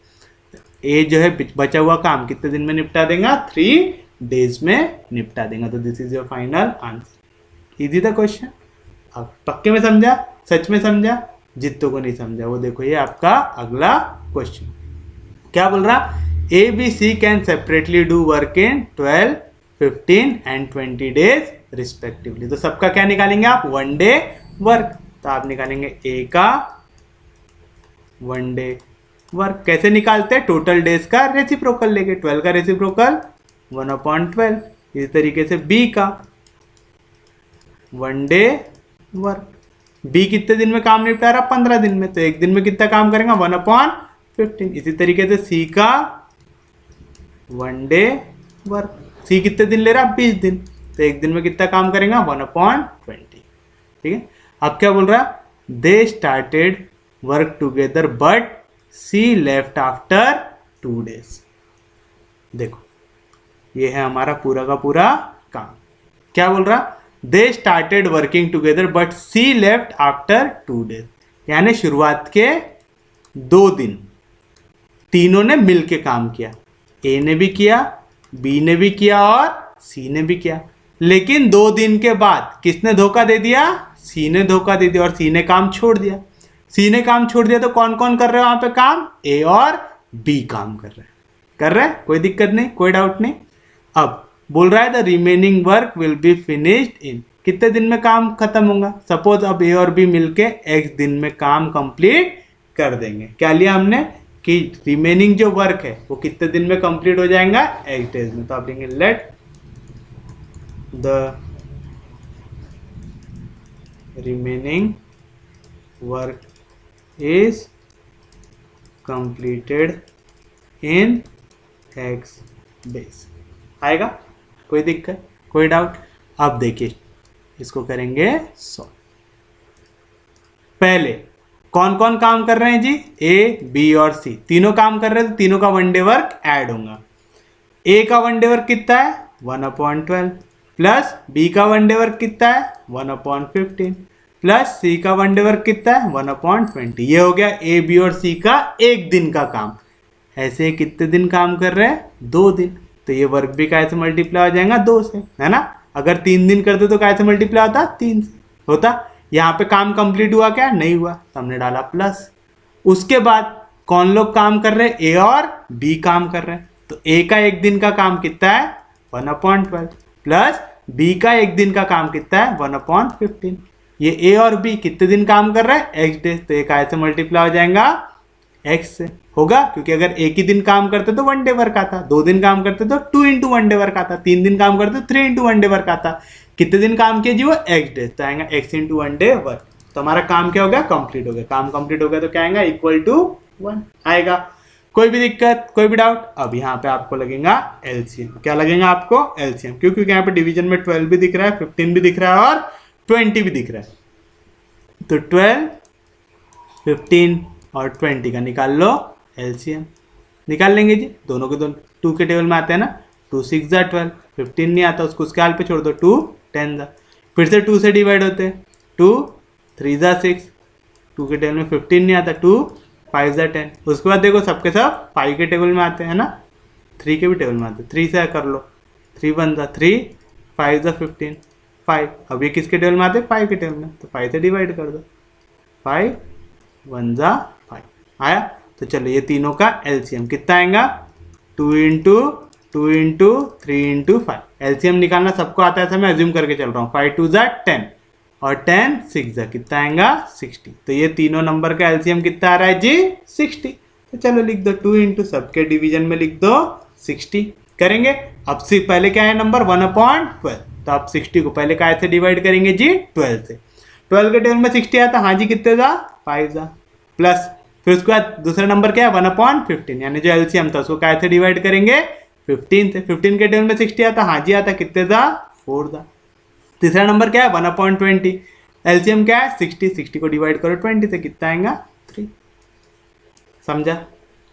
a जो है बचा हुआ काम कितने दिन में निपटा देगा, 3 डेज में निपटा देगा। तो this is your final answer. Easy था क्वेश्चन। अब पक्के में समझा, सच में समझा? जितों को नहीं समझा वो देखो, ये आपका अगला क्वेश्चन क्या बोल रहा, A B C can separately do work in 12, 15 and 20 days respectively. तो सबका क्या निकालेंगे आप, 1 डे वर्क। तो आप निकालेंगे ए का 1 डे वर्क। कैसे निकालते हैं, टोटल डेज का रेसिप्रोकल लेके, 12 का रेसिप्रोकल 1/12। इसी तरीके से बी का 1 डे वर्क। बी कितने दिन में काम निपटा रहा, 15 दिन में, तो एक दिन में कितना काम करेगा, 1/15। इसी तरीके से सी का 1 डे वर्क। सी कितने दिन ले रहा, 20 दिन, तो एक दिन में कितना काम करेगा, 1/20। ठीक है। अब क्या बोल रहा, they started work together but C left after 2 days. देखो ये है हमारा पूरा का पूरा काम। क्या बोल रहा, they started working together but C left after 2 days. यानी शुरुआत के 2 दिन तीनों ने मिलके काम किया, ए ने भी किया, बी ने भी किया और सी ने भी किया। लेकिन 2 दिन के बाद किसने धोखा दे दिया, सी ने धोखा दे दिया और सी ने काम छोड़ दिया। सी ने काम छोड़ दिया तो कौन कौन कर रहे हो वहां पे काम, ए और बी काम कर रहे हैं, कोई दिक्कत नहीं, कोई डाउट नहीं। अब बोल रहा है the remaining work will be finished इन, कितने दिन में काम खत्म होगा। सपोज अब ए और बी मिलके x दिन में काम कंप्लीट कर देंगे। क्या लिया हमने कि रिमेनिंग जो वर्क है वो कितने दिन में कंप्लीट हो जाएगा, x डेज में। तो आप लेंगे let the remaining work is completed in x days. आएगा, कोई दिक्कत, कोई डाउट? अब देखिए इसको करेंगे सॉल्व। पहले कौन कौन काम कर रहे हैं जी, ए बी और सी तीनों काम कर रहे हैं, तो तीनों का वन डे वर्क ऐड होगा। ए का वन डे वर्क कितना है 1/12 प्लस बी का वन डे वर्क कितना है 1/15 प्लस सी का वन डे वर्क कितना है 1/20। ये हो गया ए बी और सी का एक दिन का काम। ऐसे कितने दिन काम कर रहे हैं 2 दिन, तो ये वर्क भी कैसे मल्टीप्लाई हो जाएगा 2 से, है ना। अगर 3 दिन करते तो कैसे मल्टीप्लाई होता 3 से होता। यहाँ पे काम कंप्लीट हुआ क्या, नहीं हुआ, तो हमने डाला प्लस। उसके बाद कौन लोग काम कर रहे हैं, ए और बी काम कर रहे हैं, तो ए का एक दिन का काम कितना है 1/12 प्लस बी का एक दिन का काम कितना है 1/15। ये ए और बी कितने दिन काम कर रहे हैं एक्स डेज, तो ये कैसे मल्टीप्लाई हो जाएगा एक्स से होगा, क्योंकि अगर एक ही दिन काम करते तो 1 डे वर्क आता, 2 दिन काम करते तो 2 into 1 डे वर्क आता, 3 दिन काम करते तो 3 into 1 डे वर्क आता। कितने दिन काम किए जी वो एक्स डेज, तो आएगा एक्स into 1 डे वर्क। तो हमारा काम क्या हो गया, कंप्लीट हो गया। काम कंप्लीट हो गया तो क्या आएगा इक्वल टू 1 आएगा। कोई भी दिक्कत, कोई भी डाउट। अब यहाँ पे आपको लगेगा एलसीएम। क्या लगेगा आपको एलसीएम, क्योंकि यहाँ पे डिवीजन में 12 भी दिख रहा है, 15 भी दिख रहा है और 20 भी दिख रहा है। तो 12, 15 और 20 का निकाल लो एलसीएम। निकाल लेंगे जी, दोनों के दोनों 2 के टेबल में आते हैं ना। 2 6 जा 12, 15 नहीं आता उसको उसके हाल पे छोड़ दो, 2 10 जा, फिर से 2 से डिवाइड होते हैं, 2 3 जा 6, 2 के टेबल में 15 नहीं आता, 2 5 जा 10। उसके बाद देखो सबके सब 5 के टेबल में आते हैं ना, 3 के भी टेबल में आते हैं, 3 से कर लो, 3 1 जा 3, 5 जा 15 5। अब ये किसके टेबल में आते हैं 5 के टेबल में, तो 5 से डिवाइड कर दो, 5 1 जा 5 आया। तो चलो ये तीनों का एलसीएम कितना आएगा 2 into 2 into 3 into 5। एलसीएम निकालना सबको आता है, ऐसा मैं अज्यूम करके चल रहा हूँ। 5 2 जा 10 और 10 6 जा कितना आएगा 60। तो ये तीनों नंबर का एलसीएम कितना आ रहा है जी 60। तो चलो लिख दो 2 into सबके डिवीजन में लिख दो 60 करेंगे। अब से पहले क्या है नंबर 1/12, तो आप 60 को पहले काय से डिवाइड करेंगे जी 12 से। 12 के टेबल में 60 आता, हाँ जी कितने जा 5 जा, प्लस फिर उसके बाद दूसरा नंबर क्या है 1/15, यानी जो एलसीएम था उसको काय से डिवाइड करेंगे 15 से। 15 के टेबल में 60 आता, हाँ जी आता, कितने जा 4 जा। तीसरा नंबर क्या है 1/20, एलसीएम क्या है 60, 60 को डिवाइड करो 20 से, कितना आएगा 3। समझा,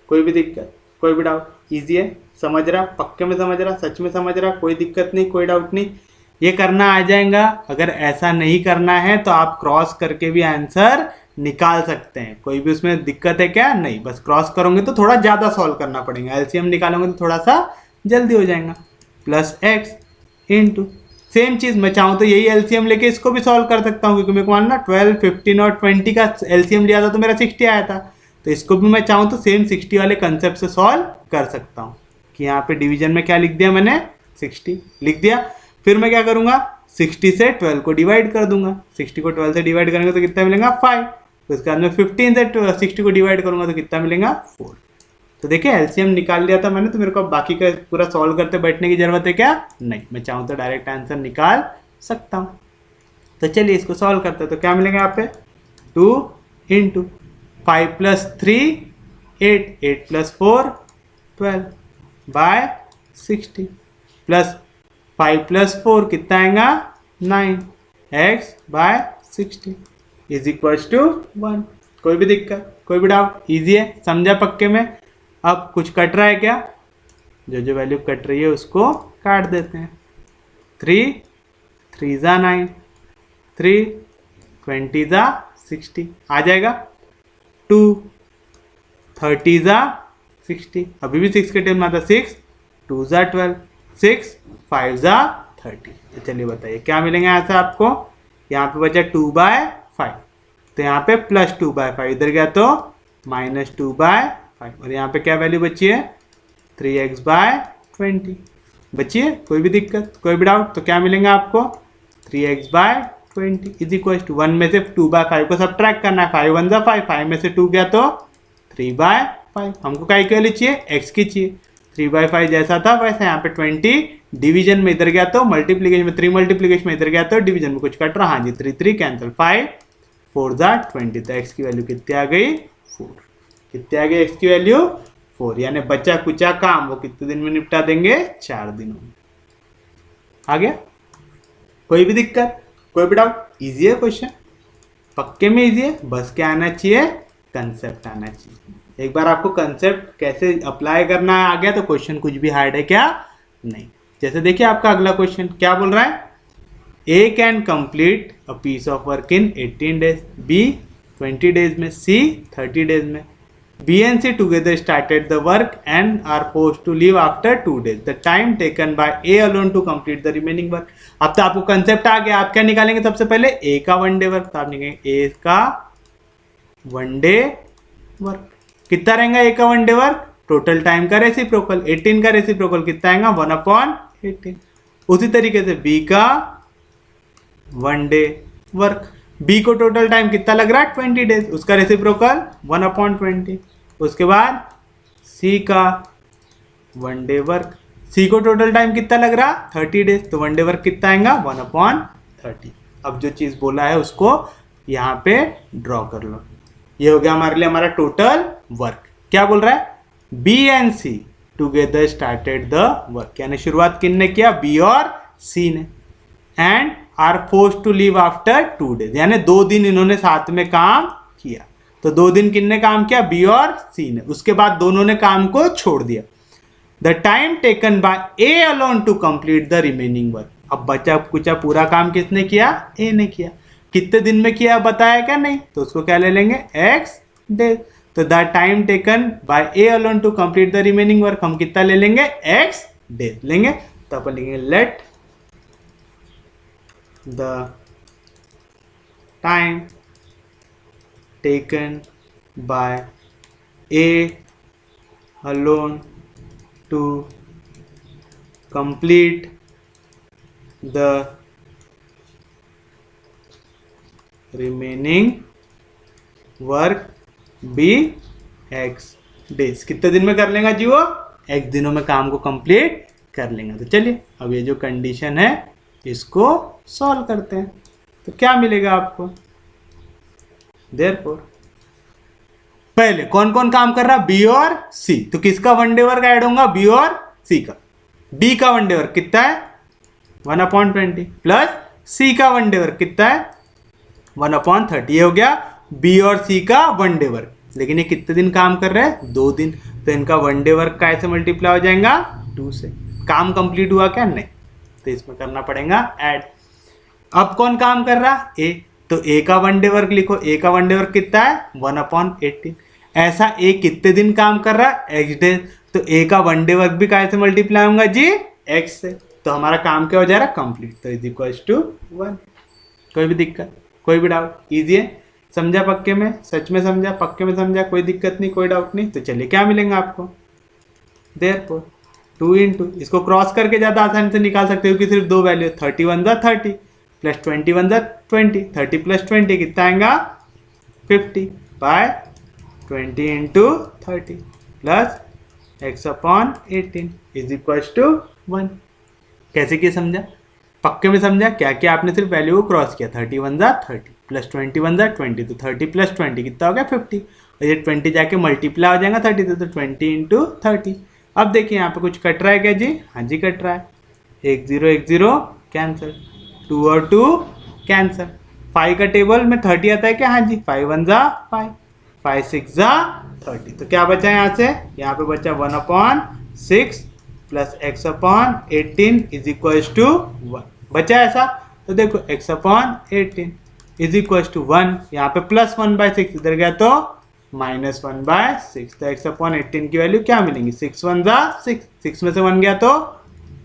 कोई भी दिक्कत, कोई भी डाउट, इजी है, समझ रहा, पक्के में समझ रहा, सच में समझ रहा, कोई दिक्कत नहीं, कोई डाउट नहीं, ये करना आ जाएगा। अगर ऐसा नहीं करना है तो आप क्रॉस करके भी आंसर निकाल सकते हैं, कोई भी उसमें दिक्कत है क्या, नहीं। बस क्रॉस करोगे तो थोड़ा ज़्यादा सॉल्व करना पड़ेगा, एलसीएम निकालोगे तो थोड़ा सा जल्दी हो जाएगा। प्लस एक्स इंटू सेम चीज़, मैं चाहूँ तो यही एलसीएम लेके इसको भी सॉल्व कर सकता हूँ, क्योंकि मेरे को मानना 12 15 और 20 का एलसीएम लिया था तो मेरा 60 आया था, तो इसको भी मैं चाहूँ तो सेम 60 वाले कंसेप्ट से सॉल्व कर सकता हूँ। कि यहाँ पे डिवीजन में क्या लिख दिया मैंने 60 लिख दिया, फिर मैं क्या करूँगा 60 से 12 को डिवाइड कर दूंगा, 60 को 12 से डिवाइड करेंगे तो कितना मिलेगा 5, तो इसके बाद में 15 से 60 को डिवाइड करूंगा तो कितना मिलेगा 4। तो देखिए एलसीएम निकाल लिया था मैंने, तो मेरे को बाकी का पूरा सॉल्व करते बैठने की जरूरत है क्या, नहीं। मैं चाहूँ तो डायरेक्ट आंसर निकाल सकता हूँ। तो चलिए इसको सॉल्व करते हैं, तो क्या मिलेगा यहाँ पे 2 into 5 + 3 8, 8 + 4 12 बाय 60 प्लस 5 + 4 कितना आएगा 9 x by 60 is equal to 1। कोई भी दिक्कत, कोई भी डाउट, इजी है, समझा पक्के में। अब कुछ कट रहा है क्या, जो वैल्यू कट रही है उसको काट देते हैं। 3 3 जा 9, 3 20 जा 60 आ जाएगा, 2 30 जा 60, अभी भी 6 के टेबल में आता, 6 2 जा 12, 6 5 जा 30। तो चलिए बताइए क्या मिलेंगे यहाँ से आपको। यहाँ पे बचा 2/5, तो यहाँ पे +2/5 इधर गया तो -2/5, और यहाँ पे क्या वैल्यू बची है 3x/20 बची है। कोई भी दिक्कत, कोई भी डाउट, तो क्या मिलेंगे आपको 3x/20 इज इक्वल टू 1 में से 2/5 को सब्ट्रैक्ट करना है, 5 1 जा 5, 5 में से 2 गया तो 3/5। हमको क्या की वैल्यू चाहिए, x की चाहिए। 3/5 जैसा था वैसा यहाँ पे 20 डिवीजन में इधर गया तो मल्टीप्लीकेशन में, 3 मल्टीप्लीकेशन में इधर गया तो डिवीजन में कुछ कट रहा, हाँ जी 3 3 कैंसिल, 5 4 जा 20, तो x की वैल्यू कितनी आ गई 4। कितनी आ गई x की वैल्यू 4, यानी बचा कुचा काम वो कितने दिन में निपटा देंगे 4 दिनों में। आ गया, कोई भी दिक्कत, कोई भी डाउट? इजी है क्वेश्चन, पक्के में इजी है, बस क्या आना चाहिए, कंसेप्ट आना चाहिए। एक बार आपको कंसेप्ट कैसे अप्लाई करना आ गया तो क्वेश्चन कुछ भी हार्ड है क्या? नहीं। जैसे देखिए आपका अगला क्वेश्चन क्या बोल रहा है, A can complete a piece of work in 18 days, B 20 days में, सी 30 डेज में। B and C together started the work and are forced to leave after 2 days. The time taken by A alone to complete the remaining work. अब तो आपको concept आ गया, आप क्या निकालेंगे सबसे पहले, A का वन डे वर्क, तो आप निकालेंगे A का वन डे वर्क कितना रहेगा, A का one day work, total time का रेसिप्रोकल, 18 का रेसिप्रोकल कितना आएगा, 1/18। उसी तरीके से B का वन डे वर्क, बी को टोटल टाइम कितना लग रहा है, 20 डेज, उसका रेसिप्रोकल 1/20। उसके बाद सी का वन डे वर्क, सी को टोटल टाइम कितना लग रहा, 30 डेज, तो वन डे वर्क कितना आएगा, 1/30। अब जो चीज बोला है उसको यहाँ पे ड्रॉ कर लो। ये हो गया हमारे लिए हमारा टोटल वर्क। क्या बोल रहा है, B and C together started the work, यानी शुरुआत किसने किया, बी और सी ने, and are forced to leave after 2 days, यानी 2 दिन इन्होंने साथ में काम किया। तो 2 दिन किसने काम किया, बी और सी ने, उसके बाद दोनों ने काम को छोड़ दिया। The time taken by A alone to complete the remaining work, अब बचा कुचा पूरा काम किसने किया, ए ने किया। कितने दिन में किया बताया क्या, नहीं, तो उसको क्या ले लेंगे, एक्स डेज। तो the time taken by A alone to complete the remaining work हम कितना ले लेंगे, एक्स डेज लेंगे। तो अपन लिखेंगे late the time taken by A alone to complete the remaining work be x days। कितने दिन में कर लेगा जी वो, x दिनों में काम को कंप्लीट कर लेंगे। तो चलिए अब ये जो कंडीशन है इसको सॉल्व करते हैं, तो क्या मिलेगा आपको, देयरफॉर पहले कौन कौन काम कर रहा, बी और सी, तो किसका वन डे वर्क ऐड होगा, बी और सी का। बी का वन डे वर्क कितना है, 1/20 प्लस सी का वन डे वर्क कितना है, 1/30। ये हो गया बी और सी का वन डे वर्क। लेकिन ये कितने दिन काम कर रहे हैं, 2 दिन, तो इनका वन डे वर्क कैसे मल्टीप्लाई हो जाएगा, 2 से। काम कंप्लीट हुआ क्या, नहीं, तो इसमें करना पड़ेगा ऐड। अब कौन काम कर रहा, ए, तो ए का वन डे वर्क लिखो, ए का वन डे वर्क कितना है, 1/18। ऐसा ए कितने दिन काम कर रहा है, एक्स डेज, तो ए का वन डे वर्क भी कैसे मल्टीप्लाई होगा जी, एक्स से। तो हमारा काम क्या हो जा रहा है, कंप्लीट, तो इज इक्वल्स टू 1। कोई भी दिक्कत, कोई भी डाउट, इजी है, समझा पक्के में, सच में समझा, पक्के में समझा, कोई दिक्कत नहीं, कोई डाउट नहीं। तो चलिए क्या मिलेगा आपको, देयरफॉर 2 into, इसको क्रॉस करके ज़्यादा आसानी से निकाल सकते हो कि सिर्फ 2 वैल्यू, 31 × 30 प्लस 21 × 20, 30 प्लस 20 कितना आएगा, 50 by 20 into 30 plus x/18 is equals to 1। कैसे किया समझा, पक्के में समझा, क्या क्या आपने सिर्फ वैल्यू को क्रॉस किया, 31 × 30 प्लस 21 × 20, तो 30 प्लस 20 कितना हो गया, 50, और ये 20 जाके मल्टीप्लाई हो जाएगा 30 से, तो 20 into 30। अब देखिए यहाँ पे कुछ कट रहा है क्या जी, हाँ जी कट रहा है, 1 0 कैंसिल, 2 और 2 कैंसिल, 5 का टेबल में 30 आता है क्या, हाँ जी, 5 1 × 5, 5 6 × 30, तो क्या बचा यहाँ से, यहाँ पे बचा 1/6 plus x/18 is equals to 1, बचा ऐसा। तो देखो x/18 इज इक्वल्स टू 1, यहाँ पे प्लस 1/6 इधर गया तो -1/6, तो x/18 की वैल्यू क्या मिलेंगी, 6 1 × 6, 6 में से 1 गया तो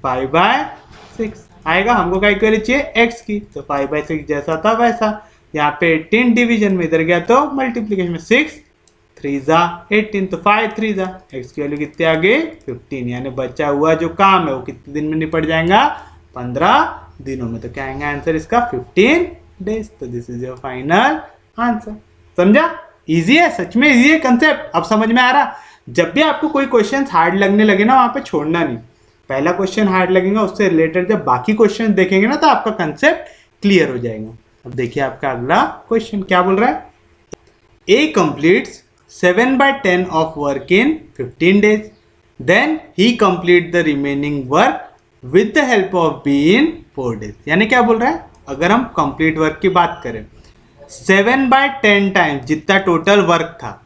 5/6 आएगा। हमको क्या वैल्यू चाहिए, x की, तो 5/6 जैसा था वैसा। यहाँ पे 18 डिवीजन में इधर गया तो मल्टीप्लीकेशन में, 6 3 × 18, तो 5 3 × x की वैल्यू कितनी आ गई, 15, यानी बचा हुआ जो काम है वो कितने दिन में निपट जाएगा, 15 दिनों में। तो क्या आएगा आंसर इसका, 15 डेज। तो this is your final answer. समझा, इजी है, सच में इजी है कंसेप्ट, अब समझ में आ रहा। जब भी आपको कोई क्वेश्चन हार्ड लगने लगे ना, वहां पे छोड़ना नहीं, पहला क्वेश्चन हार्ड लगेगा, उससे रिलेटेड जब बाकी क्वेश्चन देखेंगे ना तो आपका कंसेप्ट क्लियर हो जाएगा। अब देखिए आपका अगला क्वेश्चन क्या बोल रहा है, ए completes 7/10 of work in 15 days, then he complete the remaining work with the help of B in 4 days। यानी क्या बोल रहा है, अगर हम कंप्लीट वर्क की बात करें 7/10 टाइम्स जितना टोटल वर्क था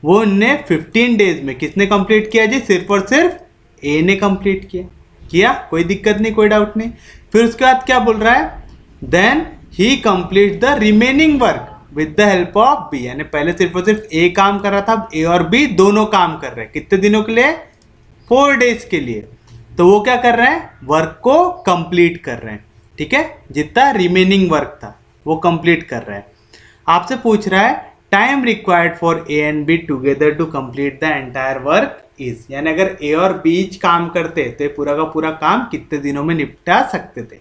वो उनने 15 डेज में किसने कंप्लीट किया जी, सिर्फ और सिर्फ ए ने कंप्लीट किया। कोई दिक्कत नहीं, कोई डाउट नहीं। फिर उसके बाद क्या बोल रहा है, then he complete the remaining work with the help of B. यानी पहले सिर्फ और सिर्फ ए काम कर रहा था, ए और बी दोनों काम कर रहे हैं। कितने दिनों के लिए, 4 डेज के लिए। तो वो क्या कर रहे हैं, वर्क को कंप्लीट कर रहे हैं। ठीक है, जितना रिमेनिंग वर्क था वो कंप्लीट कर रहे हैं। आपसे पूछ रहा है time required for A and B together to complete the entire work is. यानी अगर ए और बी काम करते तो पूरा का पूरा काम कितने दिनों में निपटा सकते थे।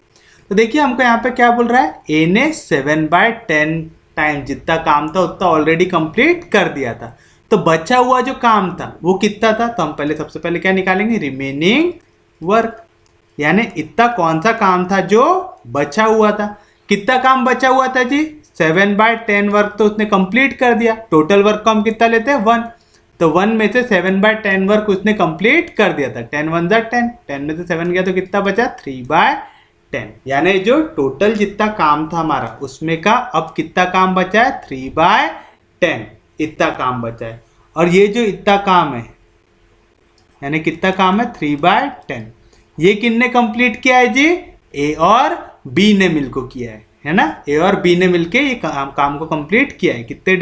तो देखिए हमको यहाँ पे क्या बोल रहा है, ए ने 7/10 टाइम जितना काम था उतना ऑलरेडी कंप्लीट कर दिया था। तो बचा हुआ जो काम था वो कितना था, तो हम पहले सबसे पहले क्या निकालेंगे, रिमेनिंग वर्क। यानी इतना कौन सा काम था जो बचा हुआ था। कितना काम बचा हुआ था जी, 7/10 वर्क तो उसने कंप्लीट कर दिया। टोटल वर्क को हम कितना लेते हैं, 1। तो 1 में से 7/10 वर्क उसने कंप्लीट कर दिया था। 10 1 10, 10 में से 7 गया तो कितना बचा, 3/10। यानी जो टोटल जितना काम था हमारा उसमें का अब कितना काम बचा है, 3/10 इतना काम बचा है। और ये जो इतना काम है यानी कितना काम है, 3/10। ये किसने कंप्लीट किया है जी, ए और बी ने मिलकर किया है ना। ए और बी ने मिलके ये काम को कंप्लीट किया है। कितने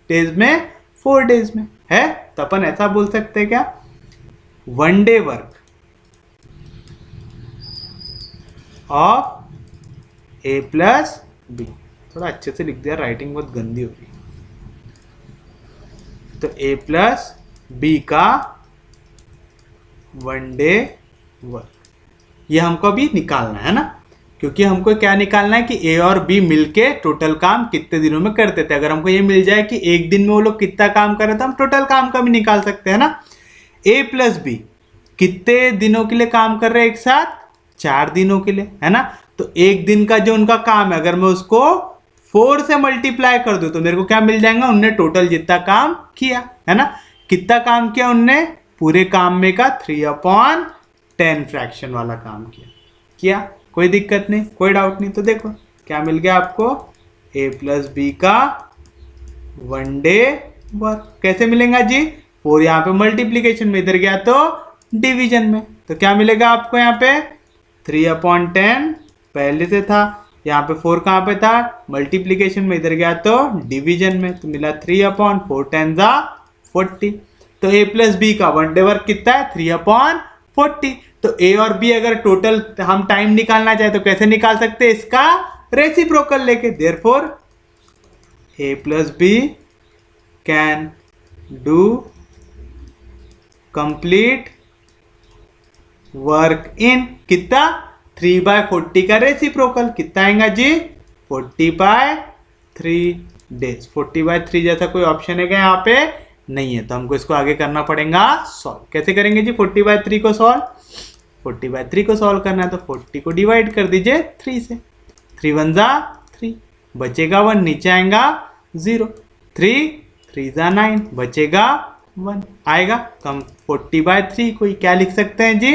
डेज में, 4 डेज में है। तो अपन ऐसा बोल सकते हैं क्या, 1 day work of A plus B. थोड़ा अच्छे से लिख दिया, राइटिंग बहुत गंदी हो रही है। तो ए प्लस बी का 1 डे वर्क, ये हमको अभी निकालना है ना। क्योंकि हमको क्या निकालना है कि ए और बी मिलके टोटल काम कितने दिनों में करते थे। अगर हमको ये मिल जाए कि एक दिन में वो लोग कितना काम कर रहे थे, हम टोटल काम का भी निकाल सकते हैं ना। ए प्लस बी कितने दिनों के लिए काम कर रहे हैं एक साथ, 4 दिनों के लिए, है ना। तो एक दिन का जो उनका काम है अगर मैं उसको 4 से मल्टीप्लाई कर दूं तो मेरे को क्या मिल जाएगा, उनने टोटल जितना काम किया है ना। कितना काम किया उनने, पूरे काम में का 3/10 फ्रैक्शन वाला काम किया। कोई दिक्कत नहीं, कोई डाउट नहीं। तो देखो क्या मिल गया आपको, ए प्लस बी का 1 डे वर्क। कैसे मिलेगा जी, 4 यहाँ पे मल्टीप्लीकेशन में, इधर गया तो डिवीजन में। तो क्या मिलेगा आपको यहाँ पे, 3/10 पहले से था, यहाँ पे 4 कहाँ पे था, मल्टीप्लीकेशन में, इधर गया तो डिवीजन में। तो मिला 3/4 10 40। तो ए प्लस बी का 1 डे वर्क कितना है, 3/40। तो ए और बी अगर टोटल हम टाइम निकालना चाहे तो कैसे निकाल सकते हैं, इसका रेसिप्रोकल लेके। Therefore A plus B can do complete work in कितना, 3/40 का रेसिप्रोकल कितना आएगा जी, 40/3 डेज। 40/3 जैसा कोई ऑप्शन है क्या यहाँ पे, नहीं है। तो हमको इसको आगे करना पड़ेगा सॉल्व। कैसे करेंगे जी 40/3 को सॉल्व, 40/3 को सॉल्व करना है तो 40 को डिवाइड कर दीजिए 3 से, 3 1 3, बचेगा 1, नीचे आएगा 0, 3 3 9, बचेगा 1 आएगा। तो हम 40/3 को क्या लिख सकते हैं जी,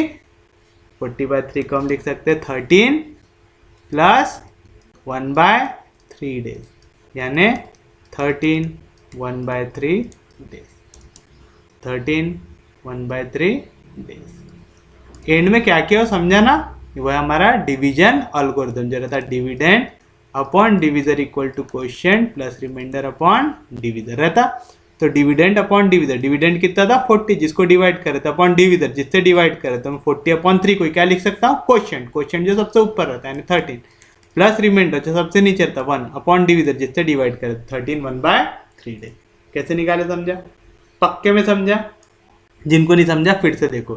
40/3 को हम लिख सकते हैं 13 प्लस 1/3 डेज, यानी 13 1/3 डेज, 13 1/3 डेज। एंड में क्या किया समझा ना, वह हमारा डिवीजन एल्गोरिथम जो रहता है, dividend upon divisor equal to quotient plus remainder upon divisor रहता। तो डिविडेंड अपॉन डिविजर, डिविडेंड कितना था 40 जिसको डिवाइड करे थे, अपॉन डिविजर जिससे डिवाइड करे तो मैं 40/3 को क्या लिख सकता हूँ, क्वोशिएंट, क्वोशिएंट जो सबसे ऊपर रहता है यानी 13 प्लस रिमाइंडर जो सबसे नीचे रहता 1 अपॉन डिविजर जिससे डिवाइड करे 13 1/3 डेज। कैसे निकाले समझा, पक्के में समझा, जिनको नहीं समझा फिर से देखो,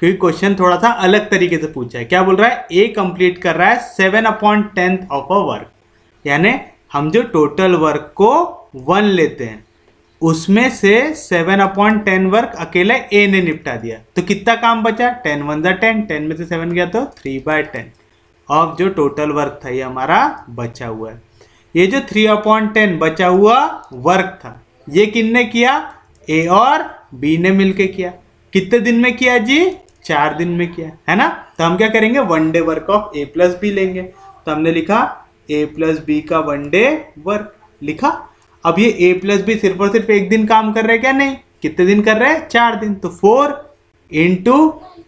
क्योंकि क्वेश्चन थोड़ा सा अलग तरीके से पूछा है। क्या बोल रहा है, ए कंप्लीट कर रहा है 7/10 ऑफ अ वर्क, यानी हम जो टोटल वर्क को 1 लेते हैं उसमें से 7/10 वर्क अकेले ए ने निपटा दिया। तो कितना काम बचा, 10 1 10, 10 में से 7 गया तो 3/10 ऑफ जो टोटल वर्क था ये हमारा बचा हुआ है। ये जो 3/10 बचा हुआ वर्क था ये किसने किया, ए और बी ने मिलके किया। कितने दिन में किया जी, 4 दिन में किया है ना। तो हम क्या करेंगे, one day work of A plus B लेंगे। तो हमने लिखा ए प्लस बी का वन डे वर्क लिखा। अब ये ए प्लस बी सिर्फ और सिर्फ एक दिन काम कर रहे हैं क्या, नहीं, कितने दिन कर रहे हैं, 4 दिन। तो 4 into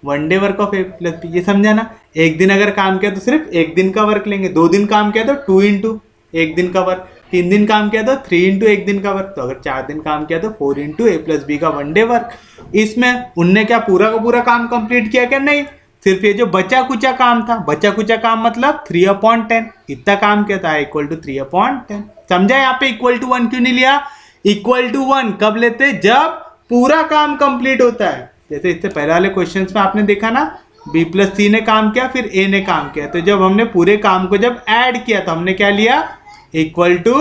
one day work of A plus B, ये समझा ना। एक दिन अगर काम किया तो सिर्फ एक दिन का वर्क लेंगे, 2 दिन काम किया तो 2 इंटू एक दिन का वर्क, 3 दिन काम किया तो 3 इंटू एक दिन का वर्क। तो अगर 4 दिन काम किया तो 4 इंटू ए प्लस बी का वन डे वर्क। इसमें उनने क्या पूरा का पूरा काम कंप्लीट किया क्या, नहीं, सिर्फ ये जो बचा कुचा काम था, बचा कुचा काम मतलब 3/10 इतना काम किया था, इक्वल टू 3/10। समझा। यहाँ पे इक्वल टू 1 क्यों नहीं लिया, इक्वल टू 1 कब लेते, जब पूरा काम कंप्लीट होता है। जैसे इससे पहले वाले क्वेश्चन में आपने देखा ना, बी प्लस सी ने काम किया, फिर ए ने काम किया, तो जब हमने पूरे काम को जब ऐड किया तो हमने क्या लिया, इक्वल टू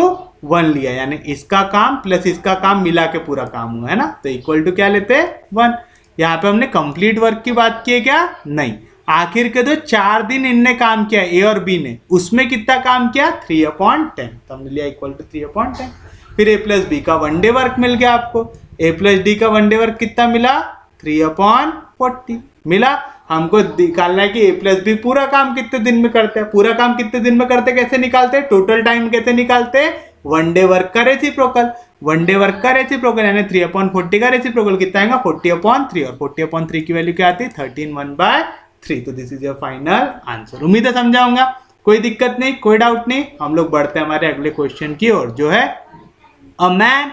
1 लिया, यानी इसका काम प्लस इसका काम मिला के पूरा काम हुआ है ना। तो इक्वल टू क्या लेते, 1। यहाँ पे हमने कंप्लीट वर्क की बात की है क्या, नहीं। आखिर के तो 4 दिन इनने काम किया, ए और बी ने, उसमें कितना काम किया, 3/10। तो हमने लिया इक्वल टू 3/10। फिर ए प्लस बी का वन डे वर्क मिल गया आपको, ए प्लस डी का वन डे वर्क कितना मिला, 3/40 मिला। हमको निकालना है कि ए प्लस बी पूरा काम कितने दिन में करते हैं, पूरा काम कितने दिन में करते, कैसे निकालते हैं, टोटल टाइम कैसे निकालते हैं, वन डे वर्क का रेसिप्रोकल, वन डे वर्क का रेसिप्रोकल यानी 3/40 का रेसिप्रोकल कितना आएगा, 40/3, और 40/3 की वैल्यू क्या आती है, 13/1/3। तो this is your final answer. उम्मीद है समझा होगा, कोई दिक्कत नहीं, कोई डाउट नहीं। हम लोग बढ़ते हैं हमारे अगले क्वेश्चन की ओर, जो है a man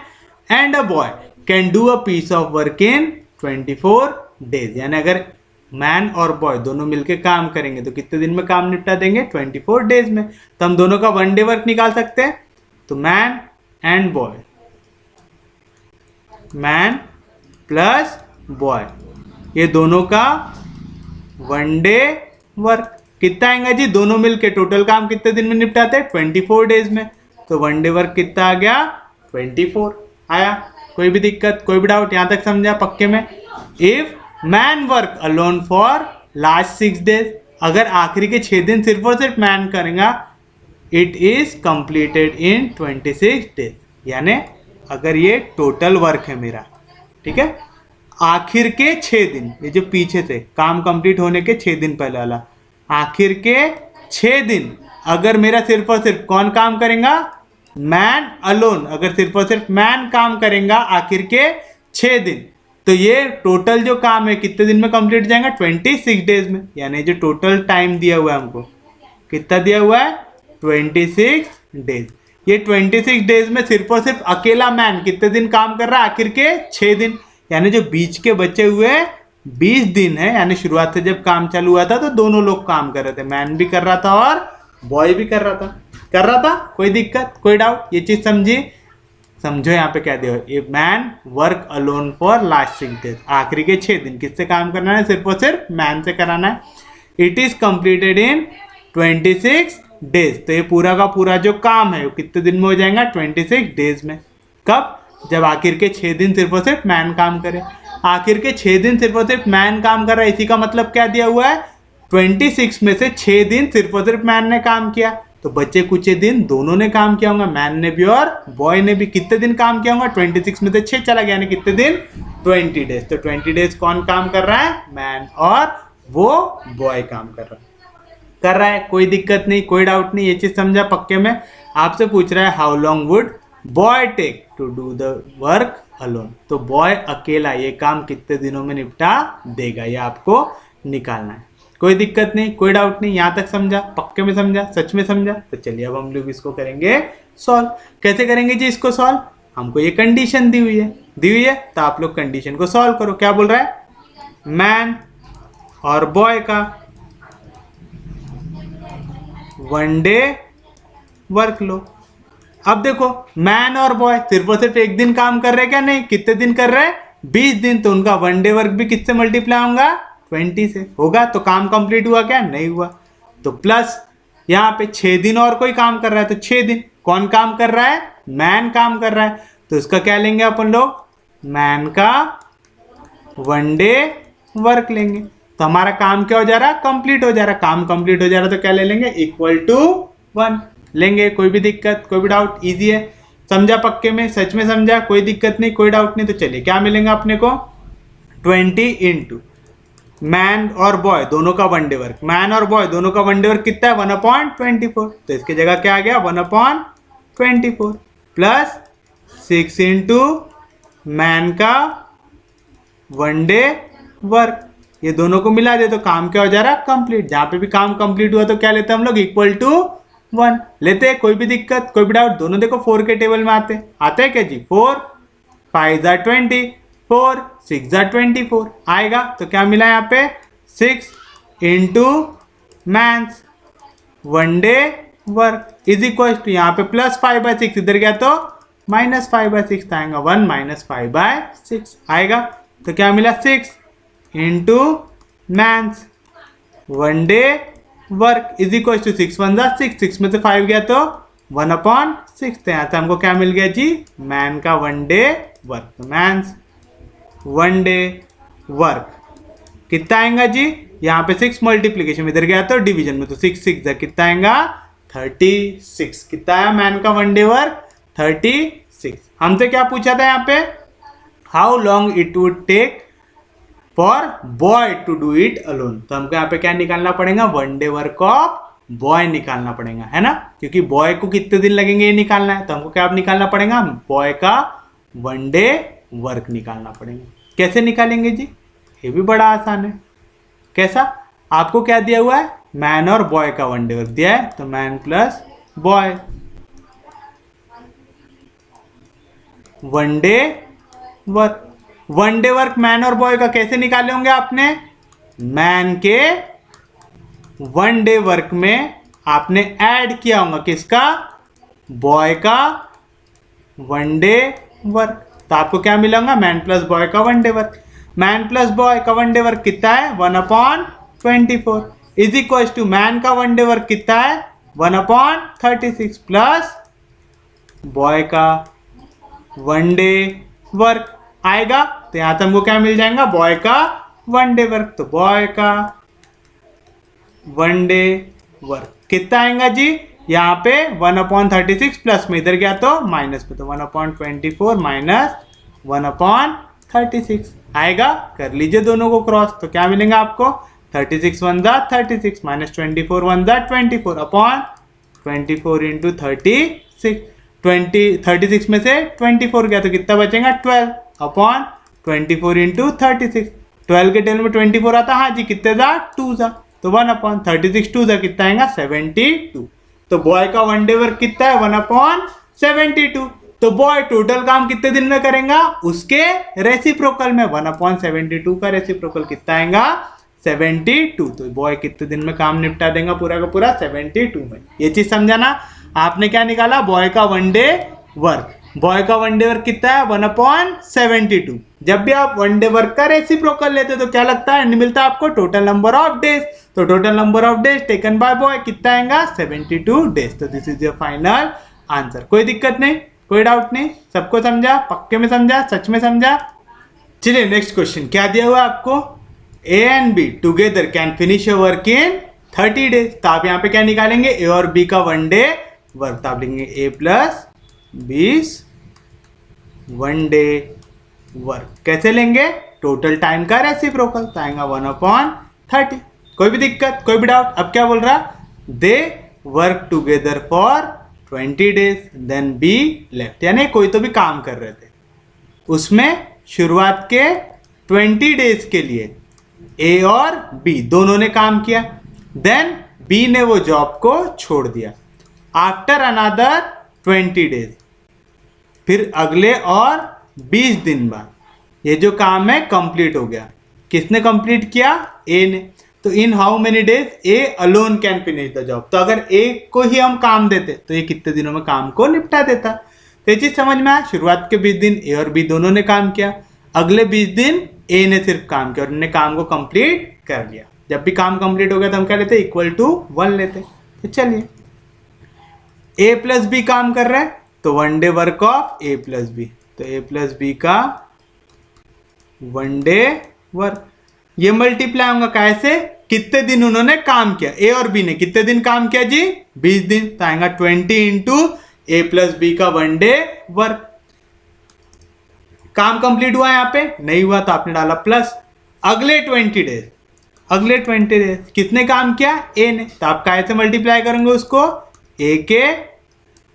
and a boy can do a piece of work in 24 days. यानी अगर मैन और बॉय दोनों मिलकर काम करेंगे तो कितने दिन में काम निपटा देंगे, 24 डेज में। तो हम दोनों का वन डे वर्क निकाल सकते हैं। तो man and boy, man plus boy, ये दोनों का वन डे वर्क कितना आएगा जी, दोनों मिलके टोटल काम कितने दिन में निपटाते हैं, 24 डेज में। तो वन डे वर्क कितना आ गया, 24 आया। कोई भी दिक्कत, कोई भी डाउट, यहां तक समझा पक्के में। If man work alone for last 6 days, अगर आखिरी के 6 दिन सिर्फ और सिर्फ मैन करेगा, it is completed in 26 days. यानी अगर ये टोटल वर्क है मेरा, ठीक है, आखिर के 6 दिन, ये जो पीछे से काम कंप्लीट होने के 6 दिन पहले वाला, आखिर के 6 दिन अगर मेरा सिर्फ और सिर्फ कौन काम करेगा, मैन अलोन, अगर सिर्फ और सिर्फ मैन काम करेगा आखिर के 6 दिन, तो ये टोटल जो काम है कितने दिन में कंप्लीट जाएगा, 26 डेज में। यानी जो टोटल टाइम दिया हुआ है हमको, कितना दिया हुआ है, 26 डेज। ये 26 डेज में सिर्फ और सिर्फ अकेला मैन कितने दिन काम कर रहा है, आखिर के 6 दिन। यानी जो बीच के बचे हुए 20 दिन है, यानी शुरुआत से जब काम चालू हुआ था तो दोनों लोग काम कर रहे थे, मैन भी कर रहा था और बॉय भी कर रहा था। कोई दिक्कत, कोई डाउट, ये चीज समझी, समझो यहाँ पे क्या दिया, a man work alone for last 6 days, आखिरी के 6 दिन किससे काम करना है, सिर्फ और सिर्फ मैन से कराना है। It is completed in 26 days. तो ये पूरा का पूरा जो काम है वो कितने दिन में हो जाएगा, 26 डेज में। कब, जब आखिर के 6 दिन सिर्फ और सिर्फ मैन काम करे। आखिर के 6 दिन सिर्फ और सिर्फ मैन काम कर रहा है, इसी का मतलब क्या दिया हुआ है, 26 में से 6 दिन सिर्फ और सिर्फ मैन ने काम किया, तो बचे कुछ दिन दोनों ने काम किया होगा, मैन ने भी और बॉय ने भी। कितने दिन काम किया होगा, 26 में से 6 चला गया, यानी कितने दिन, 20 डेज। तो 20 डेज कौन काम कर रहा है, मैन, और वो बॉय काम कर रहा है। कोई दिक्कत नहीं, कोई डाउट नहीं, ये चीज समझा पक्के में। आपसे पूछ रहा है how long would boy take to do the work alone, तो बॉय अकेला ये काम कितने दिनों में निपटा देगा, ये आपको निकालना है। कोई दिक्कत नहीं, कोई डाउट नहीं, यहाँ तक समझा, पक्के में समझा, सच में समझा। तो चलिए अब हम लोग इसको करेंगे सॉल्व। कैसे करेंगे जी इसको सॉल्व, हमको ये कंडीशन दी हुई है, तो आप लोग कंडीशन को सॉल्व करो। क्या बोल रहा है, मैन और बॉय का वन डे वर्क लो। अब देखो मैन और बॉय सिर्फ और सिर्फ एक दिन काम कर रहे हैं क्या, नहीं, कितने दिन कर रहे हैं, 20 दिन। तो उनका वन डे वर्क भी किससे मल्टीप्लाई होगा, 20 से होगा। तो काम कंप्लीट हुआ क्या, नहीं हुआ। तो प्लस यहाँ पे 6 दिन और कोई काम कर रहा है, तो 6 दिन कौन काम कर रहा है, मैन काम कर रहा है। तो इसका क्या लेंगे अपन लोग, मैन का वन डे वर्क लेंगे। तो हमारा काम क्या हो जा रहा है, कंप्लीट हो जा रहा है। काम कंप्लीट हो जा रहा है तो क्या ले लेंगे, इक्वल टू 1 लेंगे। कोई भी दिक्कत, कोई भी डाउट, इजी है, समझा पक्के में, सच में समझा, कोई दिक्कत नहीं, कोई डाउट नहीं। तो चलिए क्या मिलेगा अपने को, 20 इंटू मैन और बॉय दोनों का वन डे वर्क, मैन और बॉय दोनों का वन डे वर्क कितना है 1/24, तो इसकी जगह क्या आ गया 1/24 प्लस 6 इंटू मैन का वन डे वर्क, ये दोनों को मिला दे तो काम क्या हो जा रहा है कंप्लीट। जहां पे भी काम कंप्लीट हुआ तो क्या लेते हैं हम लोग इक्वल टू 1 लेते हैं। कोई भी दिक्कत कोई भी डाउट, दोनों देखो 4 के टेबल में आते हैं क्या जी, 4 5 ज़ा 20 4 6 ज़ा 24 आएगा, तो क्या मिला यहाँ पे 6 into men's one day work is equal to यहाँ पे प्लस 5/6, इधर गया तो माइनस 5/6 आएगा, 1 माइनस 5/6 आएगा, तो क्या मिला 6 into men's one day work is equal to 6 1 ज़ा 6, 6 में से 5 गया तो 1/6, तो यहाँ से हमको क्या मिल गया जी मैन का वन डे वर्क, तो मैंस वन डे वर्क कितना आएगा जी, यहाँ पे 6 मल्टीप्लीकेशन इधर गया तो डिवीजन में, तो 6 6 ज़ा कितना आएगा 36, कितना है मैन का वन डे वर्क 36। हमसे क्या पूछा था यहाँ पे, how long it would take for boy to do it alone, तो हमको यहाँ पे क्या निकालना पड़ेगा one day work of boy निकालना पड़ेगा, है ना, क्योंकि बॉय को कितने दिन लगेंगे ये निकालना है, तो हमको क्या निकालना पड़ेगा बॉय का वन डे वर्क निकालना पड़ेगा। कैसे निकालेंगे जी, ये भी बड़ा आसान है। कैसा, आपको क्या दिया हुआ है मैन और बॉय का वन डे वर्क दिया है, तो man plus boy one day work, one day work man और बॉय का कैसे निकाले होंगे आपने, मैन के वन डे वर्क में आपने ऐड किया होगा किसका, बॉय का वन डे वर्क, तो आपको क्या मिलेगा मैन प्लस बॉय का one day work, man plus boy का वन डे वर्क कितना है 1/24 इज इक्वल टू मैन का वन डे वर्क कितना है 1/36 प्लस बॉय का वन डे वर्क आएगा, तो यहां से हमको क्या मिल जाएगा बॉय का वन डे वर्क, तो बॉय का वन डे वर्क कितना आएगा जी, यहाँ पे 1/36 प्लस में इधर गया तो माइनस में, तो 1/24 माइनस 1/36 आएगा, कर लीजिए दोनों को क्रॉस, तो क्या मिलेगा आपको 36 1 ज़ा 36 माइनस 24 1 ज़ा 24 अपॉन 24 इंटू 36 में से 24 गया तो कितना बचेगा 12 अपॉन 24 इंटू 36, 12 के टेबल में 24 आता, हाँ जी कितने ज़ा 2 ज़ा, तो 1/36 2 ज़ा कितना आएगा 72, तो बॉय का वन डे वर्क कितना है 1/72, तो बॉय टोटल काम कितने दिन में करेगा उसके रेसिप्रोकल में, 1/72 का रेसिप्रोकल कितना आएगा 72, तो बॉय कितने दिन में काम निपटा देगा पूरा का पूरा 72 में। ये चीज समझाना, आपने क्या निकाला बॉय का वन डे वर्क, बॉय का वन डे वर्क कितना है 1/72, जब भी आप वन डे वर्क का रेसिप्रोकल लेते हो तो क्या लगता है मिलता है आपको टोटल नंबर ऑफ डेज, तो total number of days taken by boy कितना आएगा 72 डेज, तो this is your final answer. कोई दिक्कत नहीं, कोई डाउट नहीं, सबको समझा, पक्के में समझा, सच में समझा। चलिए नेक्स्ट क्वेश्चन क्या दिया हुआ है आपको, ए and B together can finish your work in 30 days, तो आप यहाँ पे क्या निकालेंगे ए और बी का वन डे वर्क, तो आप लिखेंगे ए प्लस 20 वन डे वर्क, कैसे लेंगे टोटल टाइम का रेसिप्रोकल, तो आएगा 1/30। कोई भी दिक्कत कोई भी डाउट, अब क्या बोल रहा, they work together for 20 days then B left, यानी कोई तो भी काम कर रहे थे, उसमें शुरुआत के 20 डेज के लिए ए और बी दोनों ने काम किया, देन बी ने वो जॉब को छोड़ दिया, आफ्टर अनदर 20 डेज, फिर अगले और 20 दिन बाद ये जो काम है कंप्लीट हो गया, किसने कंप्लीट किया ए ने, तो in how many days A alone can finish the job, तो अगर ए को ही हम काम देते तो ये कितने दिनों में काम को निपटा देता, तो ये चीज समझ में आया, शुरुआत के 20 दिन ए और बी दोनों ने काम किया, अगले 20 दिन ए ने सिर्फ काम किया और उन्होंने काम को कंप्लीट कर लिया, जब भी काम कंप्लीट हो गया तो हम क्या लेते इक्वल टू 1 लेते, तो चलिए ए प्लस बी काम कर रहे हैं तो one day work of A plus B, तो ए प्लस बी का वन डे वर्क, ये मल्टीप्लाई होगा कैसे, कितने दिन उन्होंने काम किया, ए और बी ने कितने दिन काम किया जी 20 दिन, तो आएगा 20 इंटू ए प्लस बी का वन डे वर्क, काम कंप्लीट हुआ यहाँ पे नहीं हुआ तो आपने डाला प्लस, अगले 20 डेज अगले 20 डेज किसने काम किया? ए ने। तो आप कैसे मल्टीप्लाई करेंगे उसको? ए के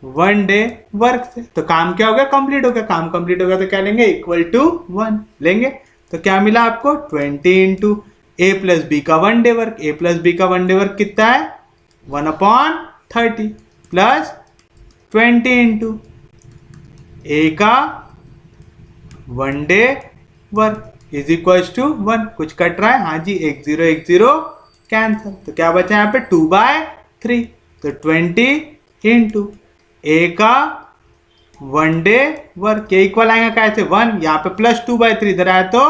1 डे वर्क से। तो काम क्या हो गया? कंप्लीट हो गया। काम कंप्लीट हो गया तो क्या लेंगे? इक्वल टू 1 लेंगे। तो क्या मिला आपको? 20 इंटू ए प्लस बी का 1 डे वर्क। ए प्लस बी का 1 डे वर्क कितना है? 1/30 प्लस 20 इंटू ए का 1 day work is equal to 1। कुछ कट रहा है? हाँ जी, 1 0 कैंसिल। तो क्या बचा यहाँ पे? 2/3। तो 20 इंटू ए का 1 डे वर्क के इक्वल आएगा कैसे? 1। यहाँ पे प्लस 2/3 इधर आया तो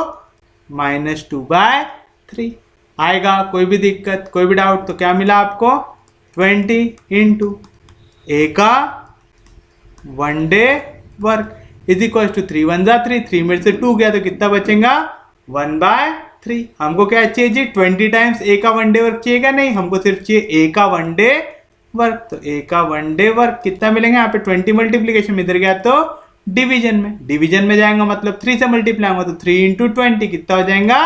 माइनस 2/3 आएगा। कोई भी दिक्कत, कोई भी डाउट? तो क्या मिला आपको? 20 इंटू ए का 1 day work is equal to 3 1 3। 3 में से 2 गया तो कितना बचेगा? 1/3। हमको क्या चाहिए जी? 20 टाइम्स ए का 1 डे वर्क चाहिएगा? नहीं, हमको सिर्फ चाहिए ए का 1 डे वर्क। तो ए का 1 डे वर्क कितना मिलेंगे? यहाँ पे 20 मल्टीप्लीकेशन में इधर गया तो डिवीजन में। डिवीजन में जाएगा मतलब 3 से मल्टीप्लाई होगा तो 3 इंटू 20 कितना हो जाएगा?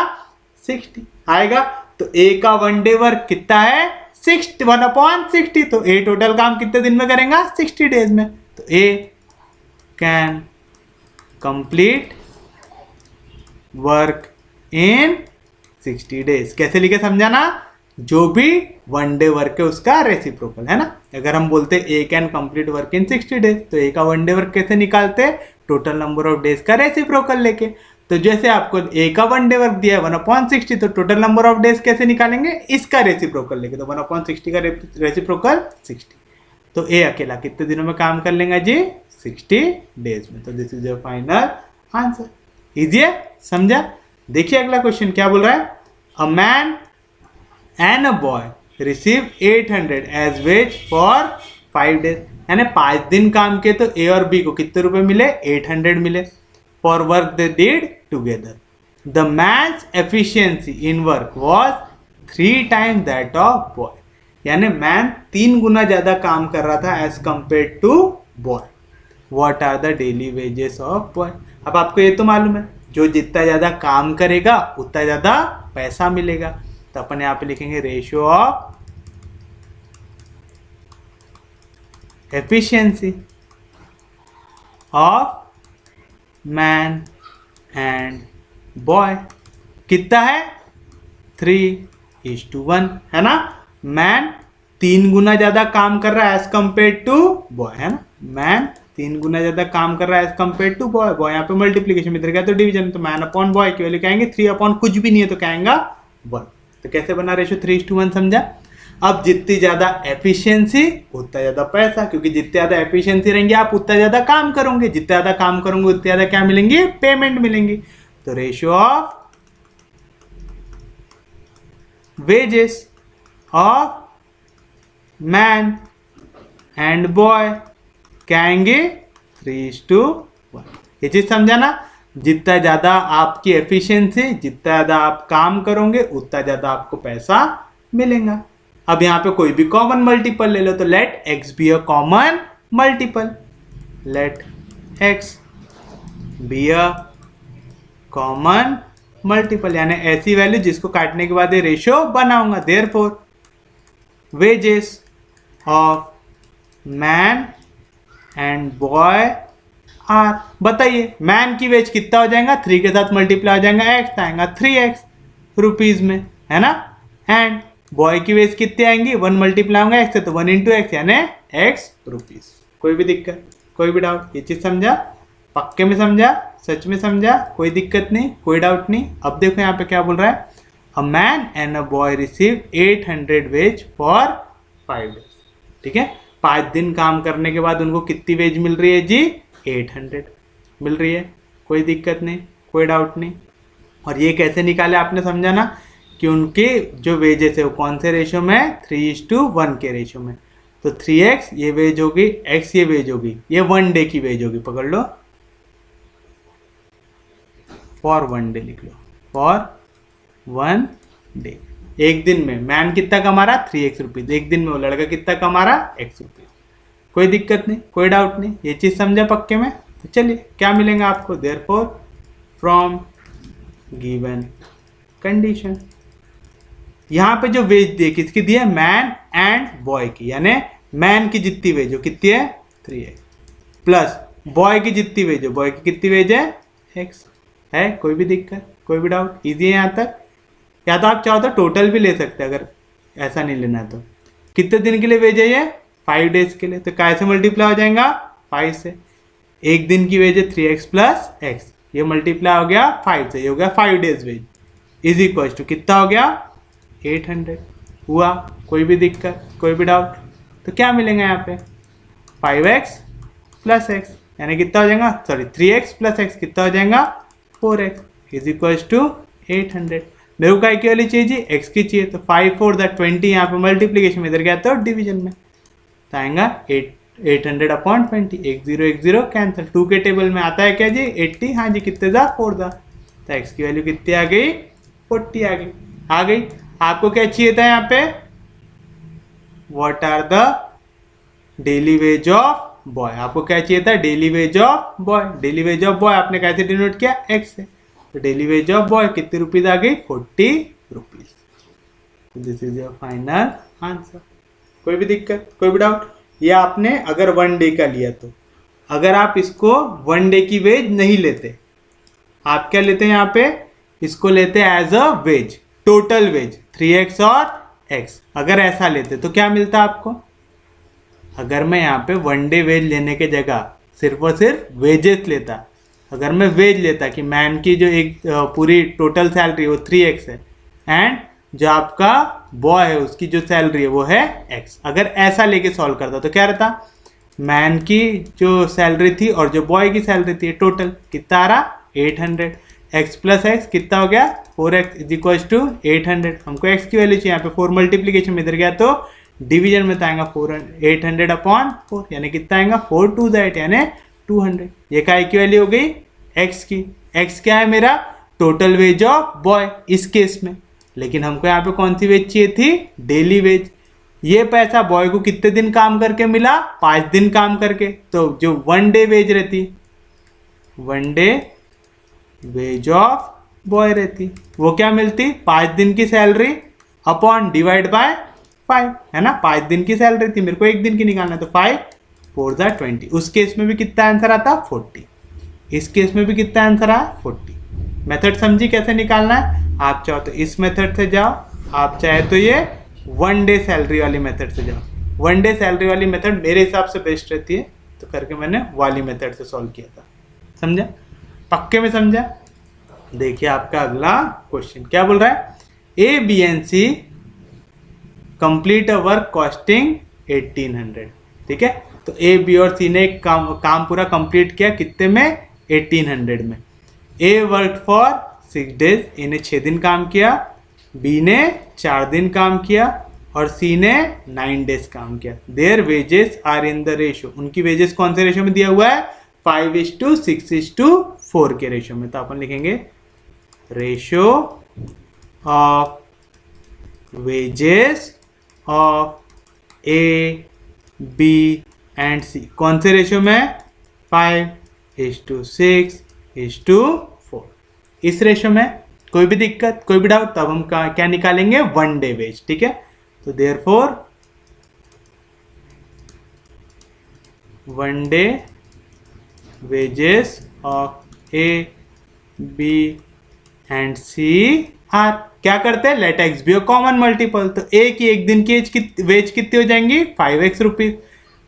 60 आएगा। तो ए का 1 डे वर्क कितना है? 1/60। तो ए टोटल काम कितने दिन में करेगा? 60 डेज में। तो A can complete work in 60 days. कैसे लिखे समझाना? जो भी 1 डे वर्क है उसका रेसिप्रोकल है ना। अगर हम बोलते A can complete work in 60 days तो ए का 1 डे वर्क कैसे निकालते? टोटल नंबर ऑफ डेज का रेसिप्रोकल लेके। तो जैसे आपको ए का 1 डे वर्क दिया है 1/60 तो टोटल नंबर ऑफ डेज कैसे निकालेंगे? इसका रेसिप्रोकल लेके। तो 1/60 का रेसिप्रोकल 60। तो ए अकेला कितने दिनों में काम कर लेगा जी? 60 डेज में। तो this is your final answer. Easy है, समझा? देखिए अगला क्वेश्चन क्या बोल रहा है? A man and a boy receive 800 as wages for 5 days. यानी 5 दिन काम किए तो ए और बी को कितने रुपए मिले? 800 मिले for work they did together. The man's efficiency in work was 3 times that of boy. यानी मैन 3 गुना ज्यादा काम कर रहा था as compare to boy. What are the daily wages of boy? अब आपको ये तो मालूम है जो जितना ज्यादा काम करेगा उतना ज्यादा पैसा मिलेगा। तो अपन यहाँ पे लिखेंगे ratio of efficiency of man and boy कितना है? 3:1 है ना। मैन 3 गुना ज्यादा काम कर रहा है एज कंपेयर टू बॉय है ना। मैन 3 गुना ज्यादा काम कर रहा है as compare to boy. Boy यहाँ पे मल्टीप्लीकेशन में इधर गया तो डिवीजन। तो मैन अपॉन बॉय की वैल्यू कहेंगे 3 कुछ भी नहीं है तो कहेंगे 1। तो कैसे बना रेशियो 3:1 समझा? अब जितनी ज्यादा एफिशिएंसी उतना ज्यादा पैसा, क्योंकि जितनी ज्यादा एफिशिएंसी रहेंगे आप उतना ज्यादा काम करोगे। जितना ज्यादा काम करोगे उतना ज्यादा क्या मिलेंगे? पेमेंट मिलेंगी। तो ratio of wages of man and boy क्या आएंगे? 3:1। ये चीज समझा ना? जितना ज्यादा आपकी एफिशिएंसी, जितना ज्यादा आप काम करोगे उतना ज्यादा आपको पैसा मिलेगा। अब यहाँ पे कोई भी कॉमन मल्टीपल ले लो। तो let x be a common multiple. Let x be a common multiple यानी ऐसी वैल्यू जिसको काटने के बाद ये रेशियो बनाऊंगा। Therefore wages of man and boy are. बताइए मैन की वेज कितना हो जाएगा? 3 के साथ मल्टीप्लाई हो जाएगा एक्स आएगा 3x रुपीज में है ना। एंड बॉय की वेज कितनी आएंगी? 1 मल्टीप्लाई होगा एक्स से तो 1 इंटू एक्स यानी x रुपीज। कोई भी दिक्कत, कोई भी डाउट? ये चीज समझा? पक्के में समझा? सच में समझा? कोई दिक्कत नहीं, कोई डाउट नहीं? अब देखो यहाँ पे क्या बोल रहा है? A man and a boy receive 800 veg for 5 days. ठीक है, 5 दिन काम करने के बाद उनको कितनी वेज मिल रही है जी? 800 मिल रही है। कोई दिक्कत नहीं, कोई डाउट नहीं। और ये कैसे निकाले आपने समझा ना कि उनके जो वेजेस है वो कौन से रेशियो में है? 3:1 के रेशियो में। तो 3x ये वेज होगी, x ये वेज होगी, ये 1 डे की वेज होगी। पकड़ लो, फॉर 1 डे लिख लो, फॉर 1 डे। एक दिन में मैन कितना कमा रहा? 3x rupees. एक दिन में वो लड़का कितना कमा रहा? x rupees. कोई दिक्कत नहीं, कोई डाउट नहीं? ये चीज समझा पक्के में? तो चलिए क्या मिलेगा आपको? देयरफॉर फ्रॉम गिवन कंडीशन यहाँ पे जो वेज दी है किसकी दी है, मैन एंड बॉय की, यानी मैन की जितनी वेज हो कितनी है 3x, प्लस बॉय की जितनी वेज हो, बॉय की कितनी वेज है x है। कोई भी दिक्कत, कोई भी डाउट, इजी है यहाँ तक। या तो आप चाहो तो टोटल भी ले सकते हैं, अगर ऐसा नहीं लेना है तो। कितने दिन के लिए वेज है ये 5 डेज के लिए, तो कैसे मल्टीप्लाई हो जाएगा 5 से। एक दिन की वेज है 3x प्लस x, ये मल्टीप्लाई हो गया 5 से, ये हो गया 5 days wage, is equal to कितना हो गया 800 हुआ। कोई भी दिक्कत, कोई भी डाउट, तो क्या मिलेगा यहाँ पे 5x प्लस x, यानी कितना हो जाएगा, सॉरी 3x प्लस x कितना हो जाएगा 4x इज इक्वल टू 800। मेरे को काय की वाली चाहिए जी, x की चाहिए, तो 5 4 20, यहाँ पे मल्टीप्लीकेशन में इधर गया तो डिवीजन में, तो आएगा 800 अपॉन 20, 1 0 कैंसिल। 2 के टेबल में आता है क्या जी 80, हाँ जी कितने था 4 था, तो x की वैल्यू कितनी आ गई 40 आ गई। आपको क्या चाहिए था यहाँ पे, what are the daily wage of boy, आपको क्या चाहिए था daily wage of boy. Daily wage of boy आपने कैसे डिनोट किया x से, तो डेली वेज ऑफ बॉय कितनी रुपीज आ गई 40 rupees. This is your final answer. कोई भी दिक्कत, कोई भी डाउट। ये आपने अगर 1 डे का लिया तो, अगर आप इसको 1 डे की वेज नहीं लेते, आप क्या लेते हैं यहाँ पे, इसको लेते हैं as a wage, total wage 3x और x। अगर ऐसा लेते तो क्या मिलता आपको, अगर मैं यहाँ पे 1 डे वेज लेने के जगह सिर्फ और सिर्फ वेजेस लेता, अगर मैं वेज लेता कि मैन की जो एक पूरी टोटल सैलरी वो 3x है, एंड जो आपका बॉय है उसकी जो सैलरी है वो है x, अगर ऐसा लेके सॉल्व करता तो क्या रहता, मैन की जो सैलरी थी और जो बॉय की सैलरी थी टोटल कितना आ रहा 800, x प्लस एक्स कितना हो गया 4x इज इक्वल टू 800। हमको x की वैल्यू चाहिए, यहाँ पे 4 मल्टीप्लीकेशन में इधर गया तो डिवीजन में तो आएगा 800 अपॉन 4, यानी कितना आएगा 4 2 8 यानी 200। ये काय की वैल्यू हो गई x की, x क्या है मेरा टोटल वेज ऑफ बॉय इस केस में, लेकिन हमको यहाँ पे कौन सी वेज चाहिए थी डेली वेज। ये पैसा बॉय को कितने दिन काम करके मिला 5 दिन काम करके, तो जो 1 डे वेज रहती, 1 डे वेज ऑफ बॉय रहती, वो क्या मिलती 5 दिन की सैलरी अपॉन डिवाइड बाय 5, है ना। 5 दिन की सैलरी थी, मेरे को 1 दिन की निकालना, तो 5 4 20। उस केस में भी कितना आंसर आता 40, इस केस में भी कितना आंसर आया 40। मेथड समझी कैसे निकालना है, आप चाहो तो इस मेथड से जाओ, आप चाहे तो ये 1 डे सैलरी वाली मेथड से जाओ। 1 डे सैलरी वाली मेथड मेरे हिसाब से बेस्ट रहती है, तो करके मैंने वाली मेथड से सॉल्व किया था। समझा, पक्के में समझा। देखिए आपका अगला क्वेश्चन क्या बोल रहा है, A B and C complete a work costing 1800। ठीक है, तो ए बी और सी ने काम पूरा कंप्लीट किया कितने में 1800 में। ए वर्क फॉर 6 डेज, ए ने 6 दिन काम किया, बी ने 4 दिन काम किया और सी ने 9 डेज काम किया। Their wages are in the ratio, उनकी वेजेस कौन से रेशियो में दिया हुआ है 5:6:4 के रेशियो में। तो अपन लिखेंगे ratio of wages of A B and C, कौन से रेशियो में 5:6:4, इस रेशियो में। कोई भी दिक्कत, कोई भी डाउट, तब हम क्या निकालेंगे 1 डे वेज। ठीक है, तो therefore 1 day wages of A B and C are, क्या करते हैं let x be a common multiple, तो ए की एक दिन की वेज कितनी हो जाएंगी 5x रुपीज,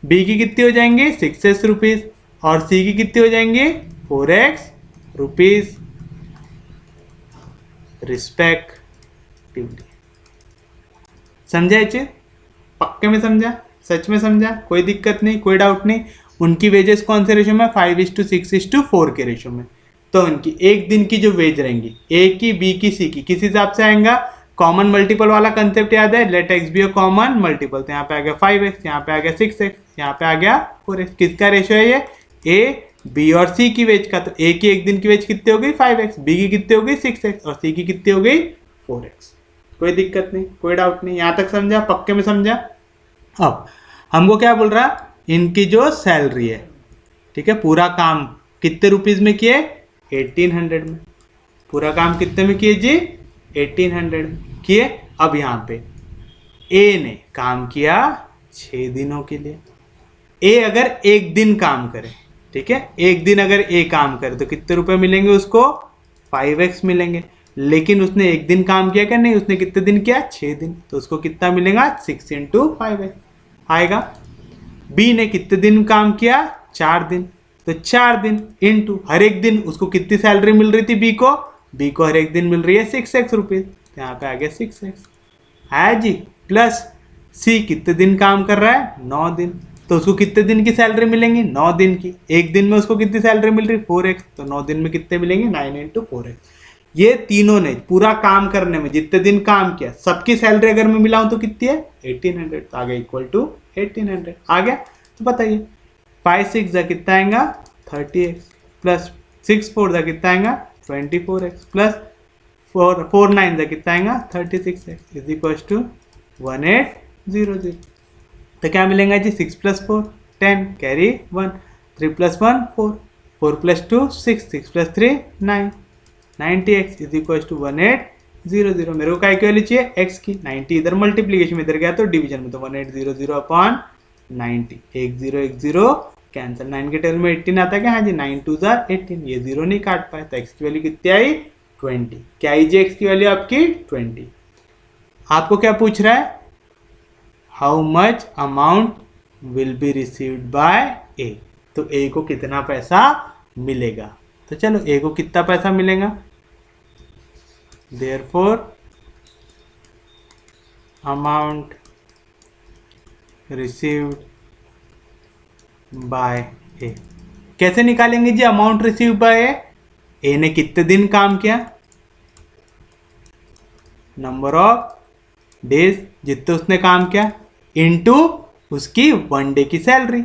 बी की कितनी हो जाएंगी 6x रुपीज और सी की कितनी हो जाएंगी 4x रुपीज रिस्पेक्टिवली। समझा चीज, पक्के में समझा, सच में समझा, कोई दिक्कत नहीं, कोई डाउट नहीं। उनकी वेजेस कौन से रेशियो में 5:6:4 के रेशियो में, तो उनकी एक दिन की जो वेज रहेंगी ए की बी की सी की किस हिसाब से आएगा, कॉमन मल्टीपल वाला कंसेप्ट याद है, let x be a common multiple, तो यहाँ पे आ गया 5x, यहाँ पे आ गया 6x, यहाँ पे आ गया 4x। किसका रेशियो है ये ए बी और सी की वेज का, तो ए की एक दिन की वेज कितनी हो गई 5x, बी की कितनी हो गई 6x और सी की कितनी हो गई 4x। कोई दिक्कत नहीं, कोई डाउट नहीं, यहाँ तक समझा, पक्के में समझा। अब हमको क्या बोल रहा है, इनकी जो सैलरी है, ठीक है, पूरा काम कितने रुपीज में किए 1800 में, पूरा काम कितने में किए जी 1800 में किए। अब यहाँ पे ए ने काम किया 6 दिनों के लिए। ए अगर एक दिन काम करे, ठीक है, एक दिन अगर ए काम करे तो कितने रुपए मिलेंगे उसको? 5x मिलेंगे। लेकिन उसने एक दिन काम किया क्या? नहीं, उसने कितने दिन किया? 6 दिन। तो उसको कितना मिलेगा? 6 × 5x आएगा। बी ने कितने दिन काम किया? 4 दिन। तो 4 दिन इंटू हर एक दिन उसको कितनी सैलरी मिल रही थी? बी को हर एक दिन मिल रही है 6x रुपीज। तो यहाँ पे आ गया 6x है जी। प्लस सी कितने दिन काम कर रहा है? 9 दिन। तो उसको कितने दिन की सैलरी मिलेंगी? 9 दिन की। एक दिन में उसको कितनी सैलरी मिल रही? 4x। तो 9 दिन में कितने मिलेंगे? 9 × 4x। ये तीनों ने पूरा काम करने में जितने दिन काम किया सबकी सैलरी अगर मैं मिलाऊं तो कितनी है? 1800। तो आ गया इक्वल टू 1800 आ गया। तो बताइए 5 6 जा कितना आएगा? 30x प्लस 6 4 जा कितना आएगा? 24x प्लस 4 9 जा कितना आएगा? 36x is equal to 1800। तो क्या मिलेगा जी? 6 + 4 10 carry 1 3 + 1 4 4 + 2 6 6 + 3 9 90x is equal to 1800। मेरे को क्या वैल्यू चाहिए? x की। 90 इधर मल्टीप्लीकेशन में, इधर गया तो डिवीजन में, तो 1800 अपॉन 90। 1 0 1 0 कैंसिल। 9 के टेबल में 18 आता है क्या? हाँ जी। 9 2 = 18। ये 0 नहीं काट पाए तो x की वैल्यू कितनी आई? 20। क्या आई जी x की वैल्यू आपकी? 20। आपको क्या पूछ रहा है? How much amount will be received by A. तो ए को कितना पैसा मिलेगा? तो चलो ए को कितना पैसा मिलेगा? Therefore amount received by A। कैसे निकालेंगे जी अमाउंट रिसीव बाय ए? ए ने कितने दिन काम किया? नंबर ऑफ डेज जितने उसने काम किया इनटू उसकी 1 डे की सैलरी।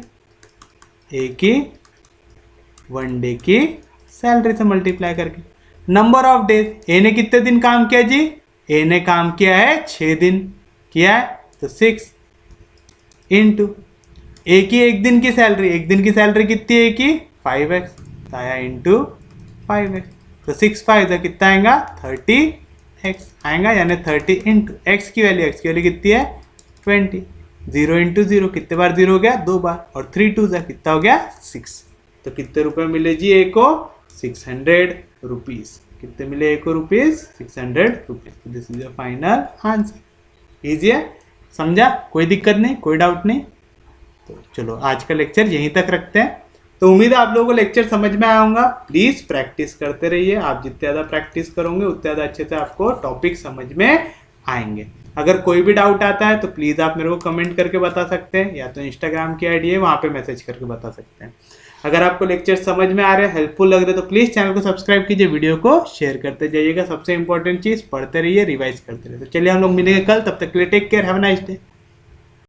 ए की 1 डे की सैलरी से मल्टीप्लाई करके। नंबर ऑफ डेज ए ने कितने दिन काम किया जी? ए ने काम किया है 6 दिन किया है तो 6 इंटू ए की एक दिन की सैलरी। एक दिन की सैलरी कितनी है? ए की 5x आया इंटू 5x। तो 6 5 का कितना आएगा? 30x आएगा, यानी 30 इंटू एक्स की वैल्यू कितनी है? 20। 0 × 0 कितने बार 0 हो गया? 2 बार। और 3 2 कितना हो गया? 6। तो कितने रुपए मिले जी ए को? 600 रुपीज। कितने मिले ए को rupees? 600 rupees. This is the final answer. Easy है, समझा? कोई दिक्कत नहीं, कोई डाउट नहीं। तो चलो आज का लेक्चर यहीं तक रखते हैं। तो उम्मीद है आप लोगों को लेक्चर समझ में आया होगा। प्लीज प्रैक्टिस करते रहिए। आप जितने ज़्यादा प्रैक्टिस करोगे उतने ज़्यादा अच्छे से आपको टॉपिक समझ में आएंगे। अगर कोई भी डाउट आता है तो प्लीज़ आप मेरे को कमेंट करके बता सकते हैं, या तो इंस्टाग्राम की आईडी है वहाँ पे मैसेज करके बता सकते हैं। अगर आपको लेक्चर समझ में आ रहे हैं, हेल्पफुल लग रहे हैं, तो प्लीज़ चैनल को सब्सक्राइब कीजिए, वीडियो को शेयर करते जाइएगा। सबसे इंपॉर्टेंट चीज़ पढ़ते रहिए, रिवाइज करते रहिए। तो चलिए हम लोग मिलेंगे कल, तब तक के लिए take care, have a nice day.